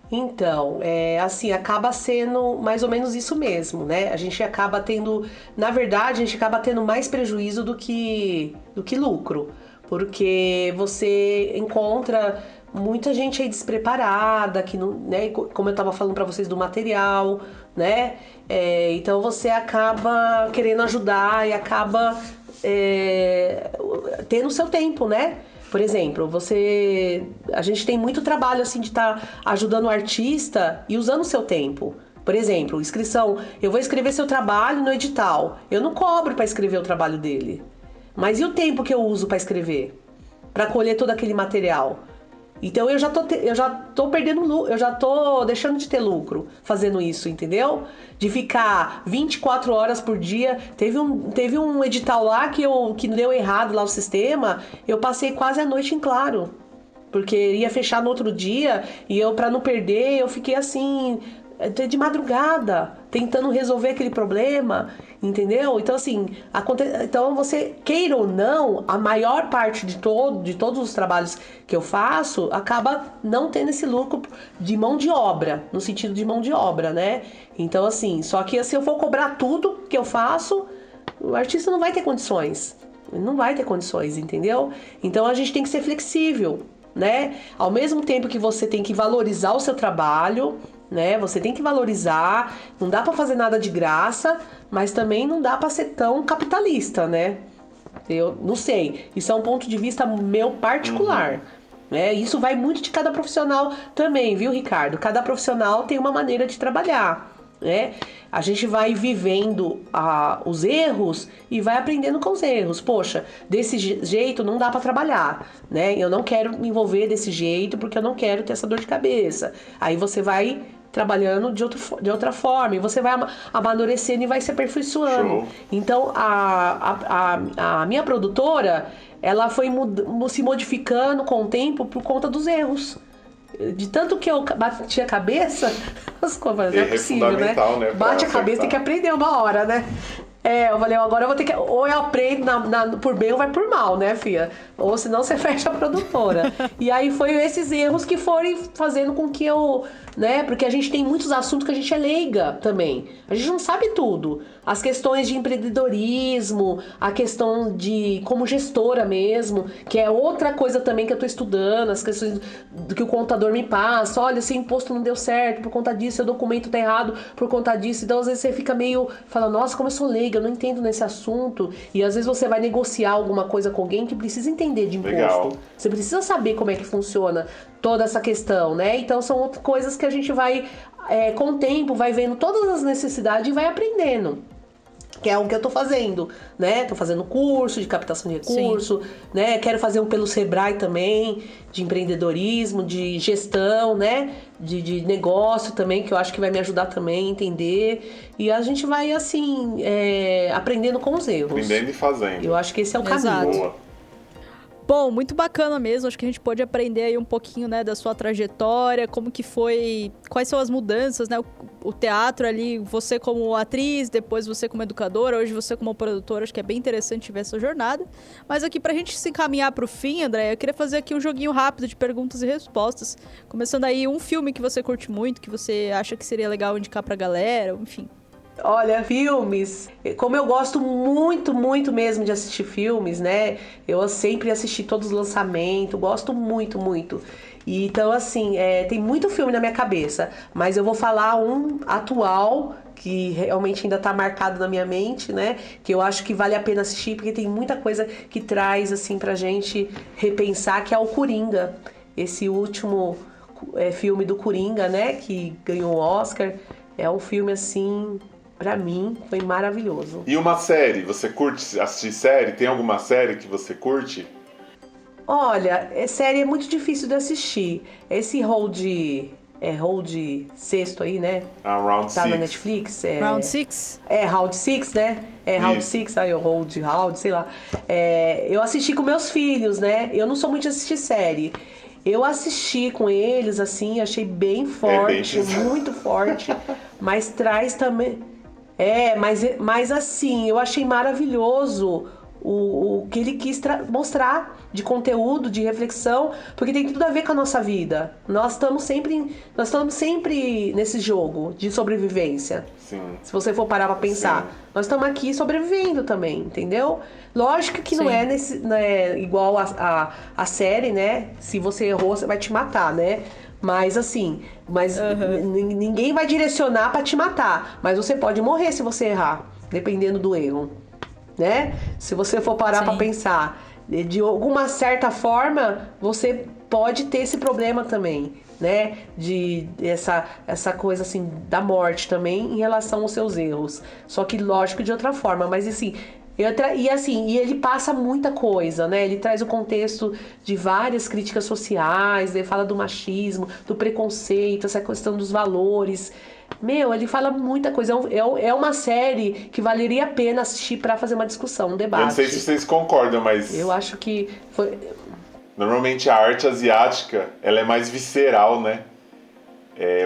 Então, assim, acaba sendo mais ou menos isso mesmo, né? A gente acaba tendo, na verdade, mais prejuízo do que lucro, porque você encontra muita gente aí despreparada, que não, né? Como eu estava falando para vocês do material, né? Então você acaba querendo ajudar e acaba tendo o seu tempo, né? Por exemplo, a gente tem muito trabalho assim de estar ajudando o artista e usando o seu tempo. Por exemplo, inscrição, eu vou escrever seu trabalho no edital. Eu não cobro para escrever o trabalho dele. Mas e o tempo que eu uso para escrever? Para colher todo aquele material? Então eu já tô perdendo, eu já tô deixando de ter lucro fazendo isso, entendeu? De ficar 24 horas por dia. Teve um edital lá que deu errado lá o sistema, eu passei quase a noite em claro. Porque ia fechar no outro dia e eu, para não perder, eu fiquei assim, de madrugada, tentando resolver aquele problema, entendeu? Então, assim, então você, queira ou não, a maior parte de todos os trabalhos que eu faço, acaba não tendo esse lucro de mão de obra, no sentido de mão de obra, né? Então, assim, só que se eu for cobrar tudo que eu faço, o artista não vai ter condições. Não vai ter condições, entendeu? Então, a gente tem que ser flexível, né? Ao mesmo tempo que você tem que valorizar o seu trabalho, né? Você tem que valorizar, não dá pra fazer nada de graça, mas também não dá pra ser tão capitalista, né? Eu não sei, isso é um ponto de vista meu particular, né? Isso vai muito de cada profissional também, viu, Ricardo? Cada profissional tem uma maneira de trabalhar, né? A gente vai vivendo os erros e vai aprendendo com os erros. Poxa, desse jeito não dá pra trabalhar, né? Eu não quero me envolver desse jeito porque eu não quero ter essa dor de cabeça. Aí você vai trabalhando de outra forma e você vai amadurecendo e vai se aperfeiçoando. Show. Então a minha produtora, ela foi se modificando com o tempo por conta dos erros. De tanto que eu bati a cabeça, as coisas, não é possível, né? Bate a cabeça, tem que aprender uma hora, né? Eu falei, agora eu vou ter que... Ou eu aprendo por bem ou vai por mal, né, filha? Ou senão você fecha a produtora. E aí foi esses erros que foram fazendo com que eu... né? Porque a gente tem muitos assuntos que a gente é leiga também. A gente não sabe tudo. As questões de empreendedorismo, a questão de como gestora mesmo, que é outra coisa também que eu tô estudando, as questões do que o contador me passa. Olha, seu imposto não deu certo por conta disso, seu documento tá errado por conta disso. Então, às vezes, você fica meio falando, nossa, como eu sou leiga, eu não entendo nesse assunto. E às vezes você vai negociar alguma coisa com alguém que precisa entender de imposto. Legal. Você precisa saber como é que funciona toda essa questão, né? Então, são outras coisas que a gente vai, com o tempo, vai vendo todas as necessidades e vai aprendendo. Que é o que eu tô fazendo, né? Tô fazendo curso de captação de recurso, né? Quero fazer um pelo Sebrae também, de empreendedorismo, de gestão, né? De negócio também, que eu acho que vai me ajudar também a entender. E a gente vai, assim, aprendendo com os erros. Aprendendo e fazendo. Eu acho que esse é o caminho. Exato. Boa. Bom, muito bacana mesmo. Acho que a gente pode aprender aí um pouquinho, né, da sua trajetória, como que foi, quais são as mudanças, né? O teatro ali, você como atriz, depois você como educadora, hoje você como produtora. Acho que é bem interessante ver essa jornada. Mas aqui, pra gente se encaminhar pro fim, André, eu queria fazer aqui um joguinho rápido de perguntas e respostas. Começando aí, um filme que você curte muito, que você acha que seria legal indicar pra galera, enfim. Olha, filmes, como eu gosto muito, muito mesmo de assistir filmes, né? Eu sempre assisti todos os lançamentos, gosto muito, muito. E, então, assim, tem muito filme na minha cabeça, mas eu vou falar um atual, que realmente ainda tá marcado na minha mente, né? Que eu acho que vale a pena assistir, porque tem muita coisa que traz, assim, pra gente repensar, que é o Coringa. Esse último filme do Coringa, né? Que ganhou o Oscar. É um filme, assim... Pra mim, foi maravilhoso. E uma série? Você curte assistir série? Tem alguma série que você curte? Olha, série é muito difícil de assistir. Esse Hold sexto aí, né? Round Tá 6. na Netflix. Round 6? Round 6, né? Round 6, aí o Round, sei lá. Eu assisti com meus filhos, né? Eu não sou muito de assistir série. Eu assisti com eles, assim, achei bem forte, muito forte. Mas traz também... mas assim, eu achei maravilhoso o que ele quis mostrar de conteúdo, de reflexão, porque tem tudo a ver com a nossa vida. Nós estamos sempre nesse jogo de sobrevivência. Sim. Se você for parar pra pensar. Sim. Nós estamos aqui sobrevivendo também, entendeu? Lógico que não é igual a série, né? Se você errou, você vai te matar, né? Mas assim, ninguém vai direcionar pra te matar. Mas você pode morrer se você errar, dependendo do erro, né? Se você for parar pra pensar, de alguma certa forma, você pode ter esse problema também. né? De essa coisa assim da morte também em relação aos seus erros. Só que lógico de outra forma, mas assim, e ele passa muita coisa, né? Ele traz o contexto de várias críticas sociais, ele fala do machismo, do preconceito, essa questão dos valores. Meu, ele fala muita coisa. É uma série que valeria a pena assistir pra fazer uma discussão, um debate. Eu não sei se vocês concordam, mas Eu acho que foi. normalmente a arte asiática, ela é mais visceral, né?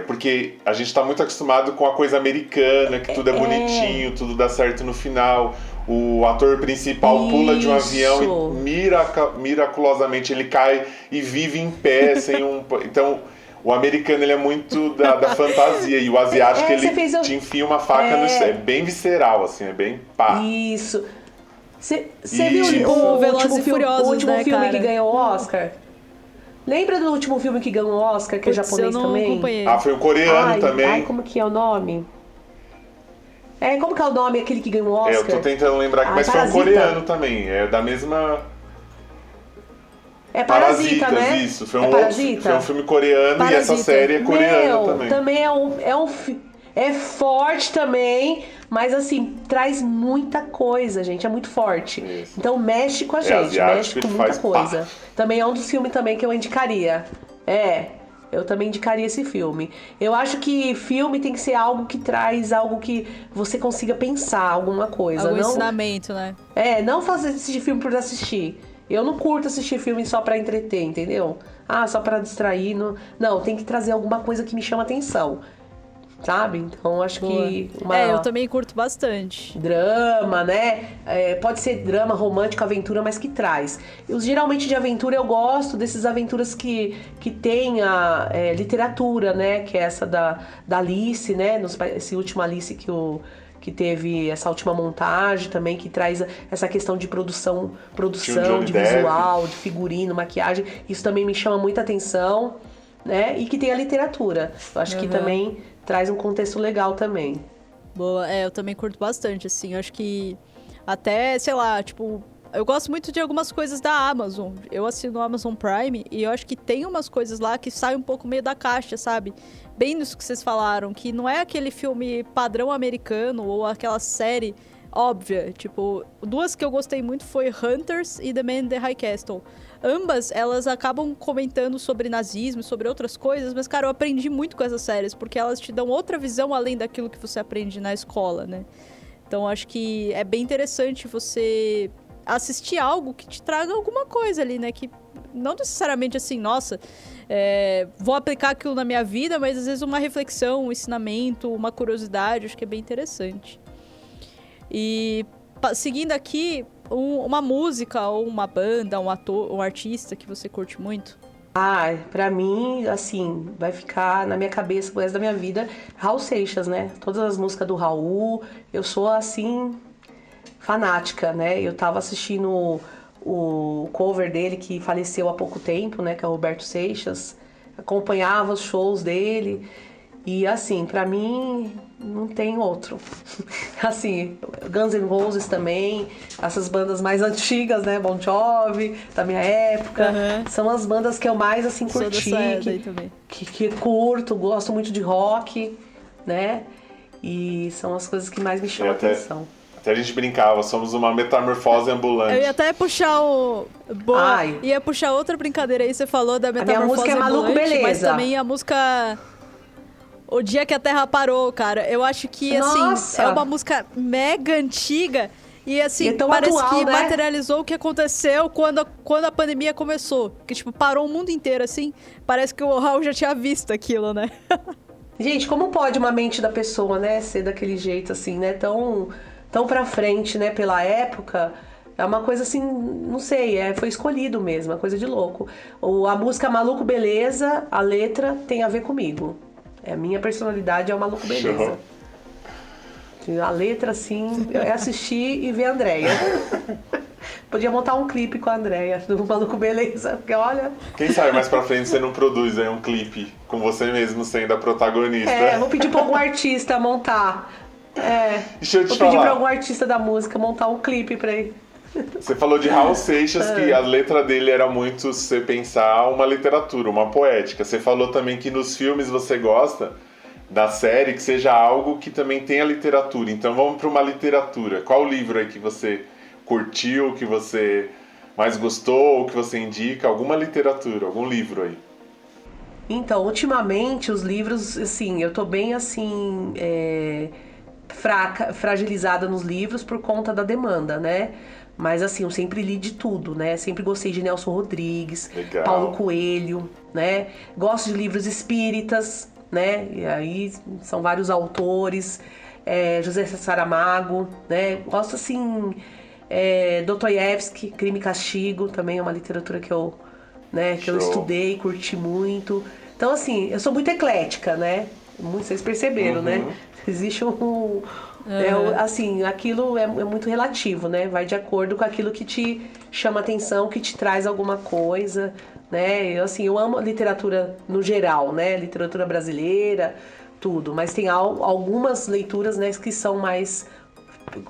Porque a gente tá muito acostumado com a coisa americana, que tudo é bonitinho, tudo dá certo no final. O ator principal pula de um avião e miraculosamente ele cai e vive em pé, sem um... Então, o americano ele é muito da fantasia, e o asiático ele te enfia uma faca no cérebro. É bem visceral, assim, é bem pá. Isso. Você Isso. viu o Velozes último e filme, Furiosos, né, que cara? ganhou o Oscar? Lembra do último filme que ganhou o Oscar, que é Putz, japonês eu não também? acompanhei. Foi um coreano também. Ai, como que é o nome? Como que é o nome, aquele que ganhou o Oscar? Eu tô tentando lembrar aqui, mas Parasita. foi um coreano também. É da mesma... É Parasita, né? Isso. Foi É um Parasita? foi um filme coreano e essa Parasita. série é coreana também. É forte também, mas assim, traz muita coisa, gente. É muito forte. Isso. Então mexe com a gente, asiático, mexe com ele muita faz coisa. pá. Também é um dos filmes também que eu indicaria. Eu também indicaria esse filme. Eu acho que filme tem que ser algo que traz algo que você consiga pensar, alguma coisa. Algum não, ensinamento, né? não assistir filme por assistir. Eu não curto assistir filme só pra entreter, entendeu? Só pra distrair. Não, tem que trazer alguma coisa que me chama atenção. Sabe? Então acho que eu também curto bastante. drama, né? Pode ser drama, romântico, aventura, mas que traz. Geralmente de aventura eu gosto desses aventuras que tem a literatura, né? Que é essa da Alice, né? Esse último Alice que teve essa última montagem também, que traz essa questão de produção de visual, de figurino, maquiagem. Isso também me chama muita atenção, né? E que tem a literatura. Eu acho que também traz um contexto legal também. Boa, eu também curto bastante, assim. Eu acho que até, sei lá, tipo... Eu gosto muito de algumas coisas da Amazon. Eu assino o Amazon Prime e eu acho que tem umas coisas lá que saem um pouco meio da caixa, sabe? Bem nisso que vocês falaram, que não é aquele filme padrão americano ou aquela série óbvia. Tipo, duas que eu gostei muito foi Hunters e The Man in the High Castle. Ambas, elas acabam comentando sobre nazismo, sobre outras coisas, mas, cara, eu aprendi muito com essas séries, porque elas te dão outra visão além daquilo que você aprende na escola, né? Então, acho que é bem interessante você assistir algo que te traga alguma coisa ali, né? Que não necessariamente assim, nossa, vou aplicar aquilo na minha vida, mas às vezes uma reflexão, um ensinamento, uma curiosidade, acho que é bem interessante. E seguindo aqui, uma música ou uma banda, um ator, um artista que você curte muito? Pra mim, assim, vai ficar na minha cabeça o resto da minha vida Raul Seixas, né? Todas as músicas do Raul, eu sou, assim, fanática, né? Eu tava assistindo o cover dele, que faleceu há pouco tempo, né? Que é o Roberto Seixas. Acompanhava os shows dele. E, assim, pra mim, não tem outro. Assim, Guns N' Roses também, essas bandas mais antigas, né? Bon Jovi, da minha época. São as bandas que eu mais, assim, curti. Sou dessa daí também. Que curto, gosto muito de rock, né? E são as coisas que mais me chamam a atenção. Até a gente brincava, somos uma metamorfose ambulante. Eu ia até puxar ia puxar outra brincadeira aí, você falou da metamorfose a minha música é Maluco ambulante, Beleza. mas também a música O Dia que a Terra Parou, cara. Eu acho que, assim, é uma música mega antiga e, assim, parece atual, que né? materializou o que aconteceu quando a pandemia começou. Que, tipo, parou o mundo inteiro, assim. Parece que o Raul já tinha visto aquilo, né? Gente, como pode uma mente da pessoa, né, ser daquele jeito, assim, né, tão pra frente, né, pela época? É uma coisa assim, não sei, foi escolhido mesmo, é coisa de louco. A música Maluco Beleza, a letra tem a ver comigo. A minha personalidade é o Maluco Beleza. A letra, assim, é assistir e ver a Andréia. Podia montar um clipe com a Andréia, do Maluco Beleza, porque olha... Quem sabe mais pra frente você não produz aí um clipe com você mesmo sendo a protagonista. Vou pedir pra algum artista montar. Deixa eu te Vou falar. pedir pra algum artista da música montar um clipe pra ele. Você falou de Raul Seixas, que a letra dele era muito, se você pensar, uma literatura, uma poética. Você falou também que nos filmes você gosta da série que seja algo que também tenha literatura. Então vamos para uma literatura. Qual livro aí que você curtiu, que você mais gostou, ou que você indica? Alguma literatura, algum livro aí? Então, ultimamente, os livros, assim, eu tô bem, assim, fragilizada nos livros por conta da demanda, né? Mas, assim, eu sempre li de tudo, né? Sempre gostei de Nelson Rodrigues, Legal. Paulo Coelho, né? Gosto de livros espíritas, né? E aí são vários autores, José Saramago, né? Gosto, assim, Dostoiévski, Crime e Castigo, também é uma literatura que eu Show. estudei, curti muito. Então, assim, eu sou muito eclética, né? Vocês perceberam, né? Existe assim, aquilo é muito relativo, né? Vai de acordo com aquilo que te chama atenção, que te traz alguma coisa, né? Eu amo a literatura no geral, né? Literatura brasileira, tudo. Mas tem algumas leituras, né, que são mais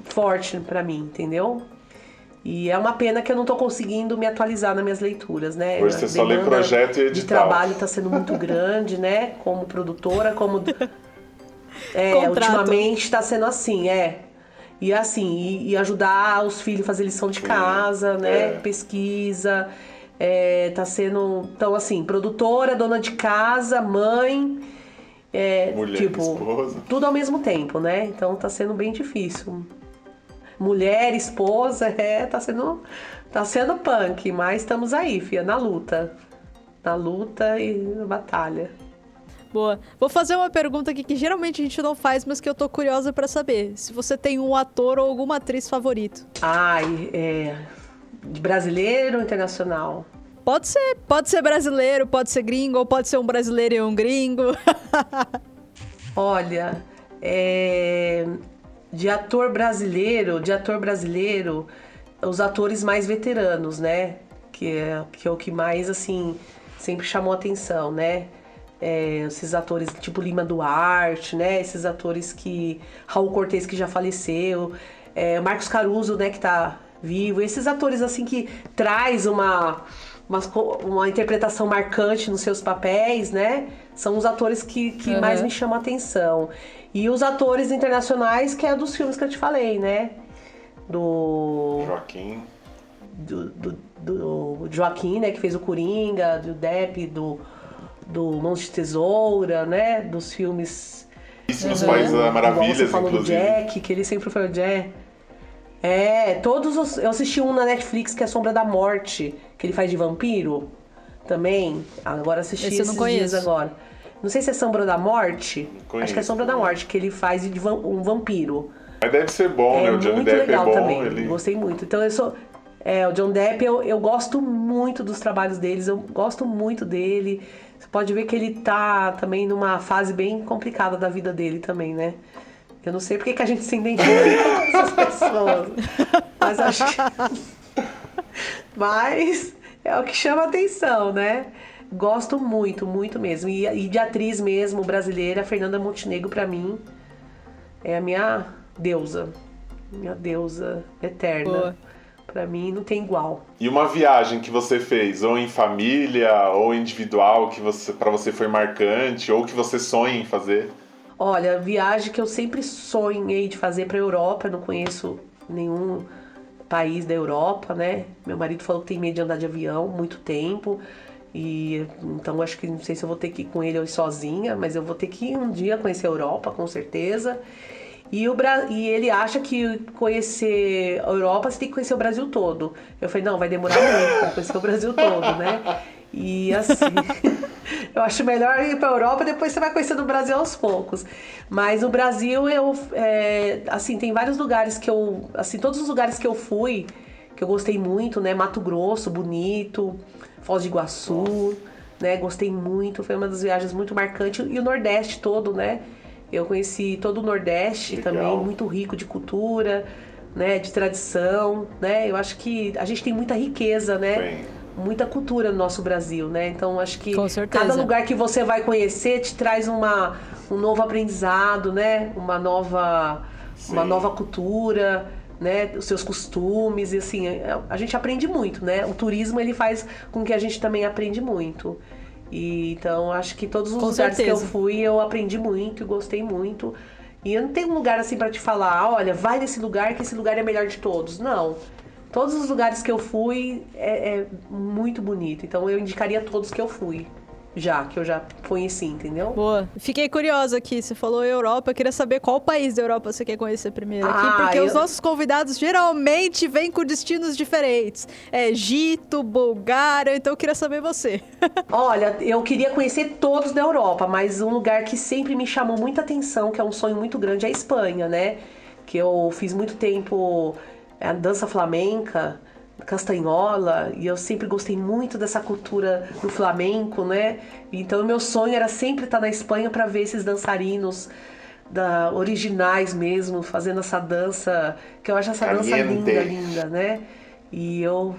fortes pra mim, entendeu? E é uma pena que eu não tô conseguindo me atualizar nas minhas leituras, né? Hoje você só lê demanda projeto e edital. de trabalho tá sendo muito grande, né? Como produtora, como... ultimamente tá sendo assim, E assim, e ajudar os filhos a fazer lição de casa, né? Pesquisa. Tá sendo... Então, assim, produtora, dona de casa, mãe... Mulher, esposa. Tudo ao mesmo tempo, né? Então tá sendo bem difícil. Mulher, esposa, tá sendo punk, mas estamos aí, filha, na luta e na batalha. Boa. Vou fazer uma pergunta aqui que geralmente a gente não faz, mas que eu tô curiosa pra saber. Se você tem um ator ou alguma atriz favorito. De brasileiro ou internacional? Pode ser brasileiro, pode ser gringo, ou pode ser um brasileiro e um gringo. Olha, de ator brasileiro, os atores mais veteranos, né? Que é o que mais, assim, sempre chamou atenção, né? Esses atores tipo Lima Duarte, né? Esses atores que... Raul Cortez, que já faleceu. Marcos Caruso, né? Que tá vivo. Esses atores, assim, que traz uma interpretação marcante nos seus papéis, né? São os atores que mais me chamam a atenção. E os atores internacionais, que é dos filmes que eu te falei, né? Do Joaquim. Do Joaquim, né? Que fez o Coringa, do Depp, do Mãos de Tesoura, né? Dos filmes... Nos Países das Maravilhas, você falou inclusive. Do Jack, que ele sempre foi o Jack. Eu assisti um na Netflix que é Sombra da Morte, que ele faz de vampiro também. Agora assisti Esse eu não esses conheço. dias agora. Não sei se é Sombra da Morte. Conheço, Acho que é Sombra da Morte, que ele faz de um vampiro. Mas deve ser bom, né? O Johnny muito Depp legal é bom. também. Gostei muito. Então o John Depp, eu gosto muito dos trabalhos deles, eu gosto muito dele. Você pode ver que ele tá também numa fase bem complicada da vida dele também, né? Eu não sei porque que a gente se identifica com essas pessoas. Mas acho que... Mas é o que chama atenção, né? Gosto muito, muito mesmo. E de atriz mesmo, brasileira, a Fernanda Montenegro, pra mim, é a minha deusa. Minha deusa eterna. Boa. Pra mim, não tem igual. E uma viagem que você fez, ou em família, ou individual, que pra você foi marcante, ou que você sonha em fazer? Olha, viagem que eu sempre sonhei de fazer pra Europa, eu não conheço nenhum país da Europa, né? Meu marido falou que tem medo de andar de avião muito tempo. E então acho que não sei se eu vou ter que ir com ele ou ir sozinha, mas eu vou ter que ir um dia conhecer a Europa, com certeza. E ele acha que conhecer a Europa você tem que conhecer o Brasil todo. Eu falei, não, vai demorar muito pra conhecer o Brasil todo, né? E assim, eu acho melhor ir pra Europa, depois você vai conhecendo o Brasil aos poucos. Mas no Brasil, assim, tem vários lugares que todos os lugares que eu fui, que eu gostei muito, né? Mato Grosso, bonito, Foz do Iguaçu, né? Gostei muito, foi uma das viagens muito marcantes. E o Nordeste todo, né? Eu conheci todo o Nordeste. Legal. Também, muito rico de cultura, né? De tradição, né? Eu acho que a gente tem muita riqueza, né? Bem. Muita cultura no nosso Brasil, né? Então, acho que Com certeza. cada lugar que você vai conhecer te traz um novo aprendizado, né? Uma nova cultura, né, os seus costumes, e assim, a gente aprende muito, né? O turismo, ele faz com que a gente também aprende muito. E, então, acho que todos os Com lugares certeza. que eu fui, eu aprendi muito, e gostei muito. E eu não tenho um lugar assim pra te falar, olha, vai nesse lugar que esse lugar é melhor de todos. Não. Todos os lugares que eu fui é muito bonito. Então, eu indicaria todos que eu fui. Que eu já conheci, entendeu? Boa. Fiquei curiosa aqui, você falou Europa, eu queria saber qual país da Europa você quer conhecer primeiro aqui, porque os nossos convidados geralmente vêm com destinos diferentes. Egito, Bulgária, então eu queria saber você. Olha, eu queria conhecer todos da Europa, mas um lugar que sempre me chamou muita atenção, que é um sonho muito grande, é a Espanha, né? Que eu fiz muito tempo a dança flamenca, castanhola, e eu sempre gostei muito dessa cultura do flamenco, né? Então meu sonho era sempre estar na Espanha para ver esses dançarinos originais mesmo, fazendo essa dança, que eu acho essa dança linda, né? E eu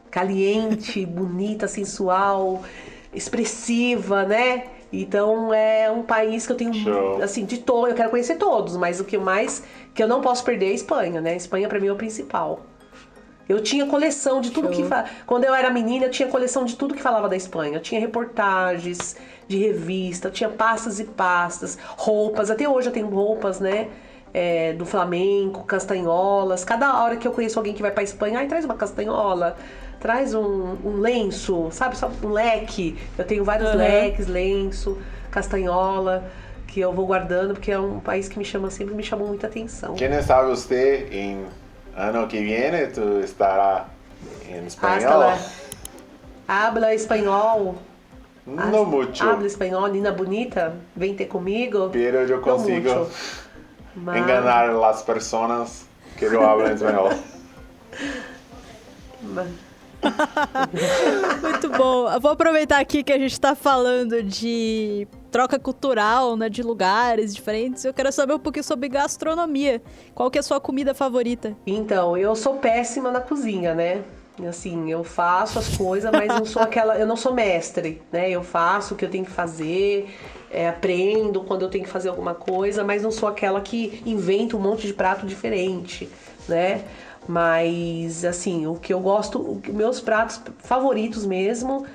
caliente, bonita, sensual, expressiva, né? Então é um país que eu tenho, assim, eu quero conhecer todos, mas o que eu não posso perder é a Espanha, né? A Espanha para mim é o principal. Eu tinha coleção de tudo Quando eu era menina, eu tinha coleção de tudo que falava da Espanha. Eu tinha reportagens de revista, eu tinha pastas e pastas, roupas. Até hoje eu tenho roupas, né? Do flamenco, castanholas. Cada hora que eu conheço alguém que vai pra Espanha, traz uma castanhola, traz um lenço, sabe? Só um leque. Eu tenho vários leques, lenço, castanhola, que eu vou guardando, porque é um país que sempre me chamou muita atenção. Quem sabe você ano que viene tu estará em espanhol? Hasta habla espanhol. No mucho. Habla espanhol, Nina bonita, vem ter comigo. Pero yo consigo enganar las personas que yo hablo en español. Muito bom. Eu vou aproveitar aqui que a gente tá falando de troca cultural, né, de lugares diferentes. Eu quero saber um pouquinho sobre gastronomia. Qual que é a sua comida favorita? Então, eu sou péssima na cozinha, né? Assim, eu faço as coisas, mas eu não sou mestre, né? Eu faço o que eu tenho que fazer, aprendo quando eu tenho que fazer alguma coisa, mas não sou aquela que inventa um monte de prato diferente, né? Mas, assim, o que eu gosto, meus pratos favoritos mesmo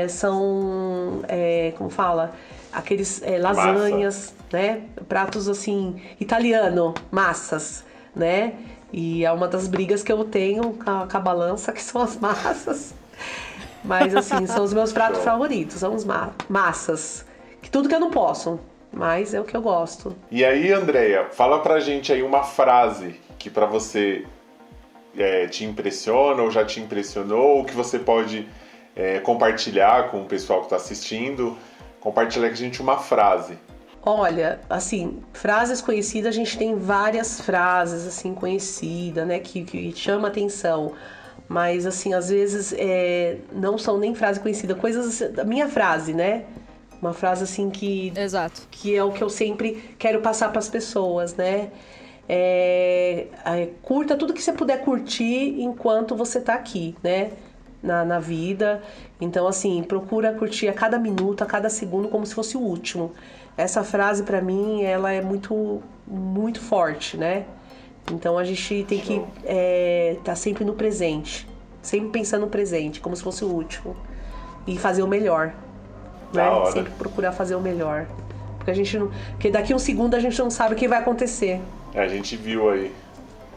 são, como fala, aqueles lasanhas, né? Pratos, assim, italiano, massas, né? E é uma das brigas que eu tenho com a balança, que são as massas. Mas, assim, são os meus pratos favoritos, são as massas. Tudo que eu não posso, mas é o que eu gosto. E aí, Andréia, fala pra gente aí uma frase que pra você te impressiona ou já te impressionou, ou que você pode compartilhar com o pessoal que tá assistindo. Compartilha com a gente uma frase. Olha, assim, frases conhecidas, a gente tem várias frases, assim, conhecidas, né, que chama atenção. Mas, assim, às vezes não são nem frase conhecida, coisas da minha frase, né? Uma frase, assim, Exato. Que é o que eu sempre quero passar para as pessoas, né? Curta tudo que você puder curtir enquanto você tá aqui, né? Na vida. Então, assim, procura curtir a cada minuto, a cada segundo, como se fosse o último. Essa frase, pra mim, ela é muito, muito forte, né? Então, a gente tem que tá sempre no presente. Sempre pensando no presente, como se fosse o último. E fazer o melhor. Né? Sempre procurar fazer o melhor. Porque daqui um segundo a gente não sabe o que vai acontecer. A gente viu aí,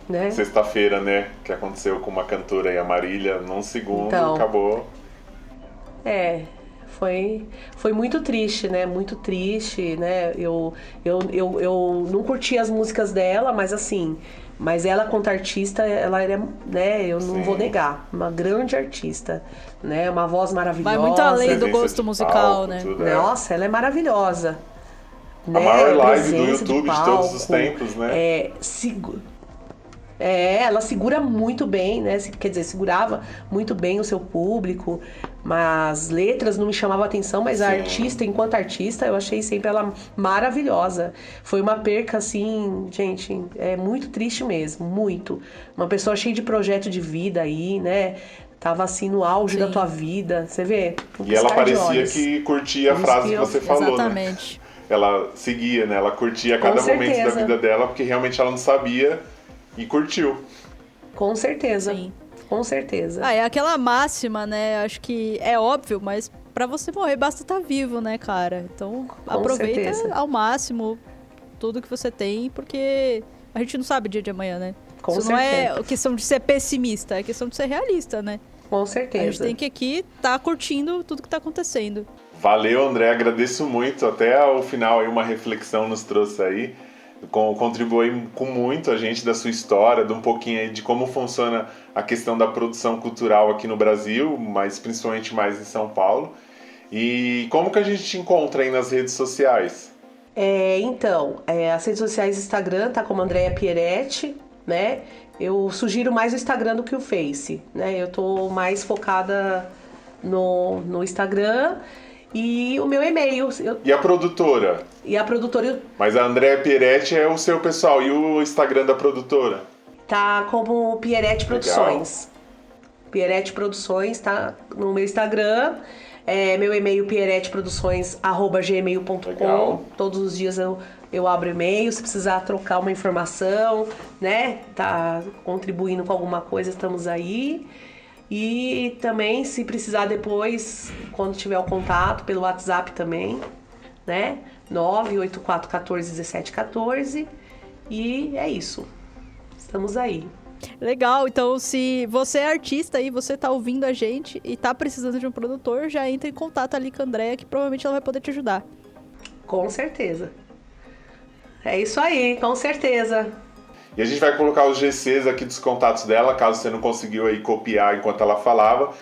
né? Sexta-feira, né? Que aconteceu com uma cantora aí, a Marília. Num segundo, então, acabou. Foi muito triste, né? Muito triste, né? Eu não curti as músicas dela, mas assim... Mas ela, quanto artista, ela era, né? Eu não vou negar. Uma grande artista, né? Uma voz maravilhosa. Vai muito além do gosto musical, né? Tudo, Nossa, ela é maravilhosa. A maior live do YouTube de todos os tempos, né? Ela segura muito bem, né? Quer dizer, segurava muito bem o seu público, mas letras não me chamavam a atenção, mas a artista, enquanto artista, eu achei sempre ela maravilhosa. Foi uma perca, assim, gente, muito triste mesmo, muito. Uma pessoa cheia de projeto de vida aí, né? Tava assim no auge da tua vida, você vê? E ela parecia que curtia a frase que você falou, exatamente. Né? Ela seguia, né? Ela curtia cada momento da vida dela, porque realmente ela não sabia e curtiu. Com certeza. Sim. Com certeza. É aquela máxima, né? Acho que é óbvio, mas pra você morrer basta estar vivo, né, cara? Então aproveita certeza. ao máximo tudo que você tem, porque a gente não sabe o dia de amanhã, né? Com Isso não certeza. é questão de ser pessimista, é questão de ser realista, né? Com A gente certeza. tem que aqui tá curtindo tudo que tá acontecendo. Valeu, André, agradeço muito. Até o final aí uma reflexão nos trouxe aí. Contribui com muito a gente da sua história, de um pouquinho aí de como funciona a questão da produção cultural aqui no Brasil, mas principalmente mais em São Paulo. E como que a gente te encontra aí nas redes sociais? Então, as redes sociais, Instagram tá como Andrea Pieretti, né? Eu sugiro mais o Instagram do que o Face, né? Eu tô mais focada no Instagram e o meu e-mail. E a produtora? E a produtora Mas a Andrea Pieretti é o seu pessoal. E o Instagram da produtora? tá como Pieretti Legal. Produções. Pieretti Produções tá no meu Instagram. Meu e-mail pieretteproduções@gmail.com. Legal. Todos os dias eu abro e-mail. Se precisar trocar uma informação, né? Tá contribuindo com alguma coisa, estamos aí. E também, se precisar depois, quando tiver o contato, pelo WhatsApp também, né? 984141714. E é isso. Estamos aí. Legal, então se você é artista e você tá ouvindo a gente e tá precisando de um produtor, já entra em contato ali com a Andrea, que provavelmente ela vai poder te ajudar. Com certeza. É isso aí, com certeza. E a gente vai colocar os GCs aqui dos contatos dela, caso você não conseguiu aí copiar enquanto ela falava.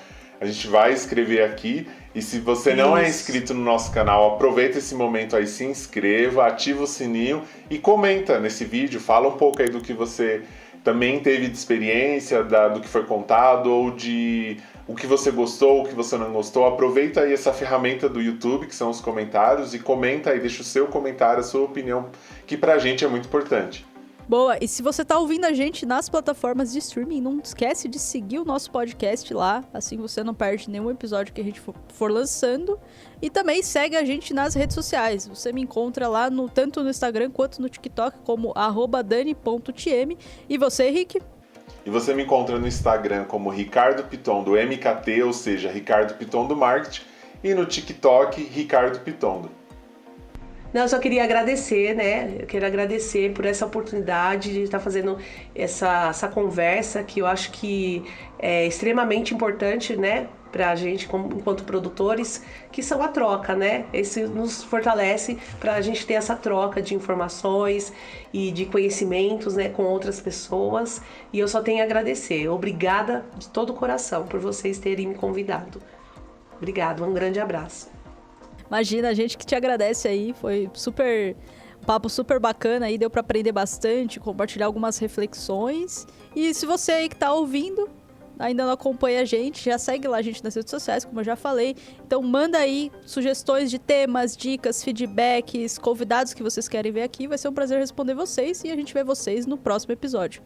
A gente vai escrever aqui. E se você não é inscrito no nosso canal, aproveita esse momento aí, se inscreva, ativa o sininho e comenta nesse vídeo. Fala um pouco aí do que você também teve de experiência, do que foi contado, ou de o que você gostou, o que você não gostou. Aproveita aí essa ferramenta do YouTube, que são os comentários, e comenta aí, deixa o seu comentário, a sua opinião, que pra gente é muito importante. Boa, e se você tá ouvindo a gente nas plataformas de streaming, não esquece de seguir o nosso podcast lá, assim você não perde nenhum episódio que a gente for lançando. E também segue a gente nas redes sociais. Você me encontra lá tanto no Instagram quanto no TikTok como @dani.tm. E você, Rick? E você me encontra no Instagram como Ricardo Pitondo MKT, ou seja, Ricardo Pitondo Marketing, e no TikTok, Ricardo Pitondo. Não, eu só queria agradecer, né? Eu quero agradecer por essa oportunidade de estar fazendo essa conversa, que eu acho que é extremamente importante, né? Pra gente, enquanto produtores, que são a troca, né? Esse nos fortalece pra gente ter essa troca de informações e de conhecimentos, né? Com outras pessoas. E eu só tenho a agradecer. Obrigada de todo o coração por vocês terem me convidado. Obrigada, um grande abraço. Imagina, a gente que te agradece aí, foi um papo super bacana aí, deu pra aprender bastante, compartilhar algumas reflexões. E se você aí que tá ouvindo, ainda não acompanha a gente, já segue lá a gente nas redes sociais, como eu já falei. Então manda aí sugestões de temas, dicas, feedbacks, convidados que vocês querem ver aqui. Vai ser um prazer responder vocês e a gente vê vocês no próximo episódio.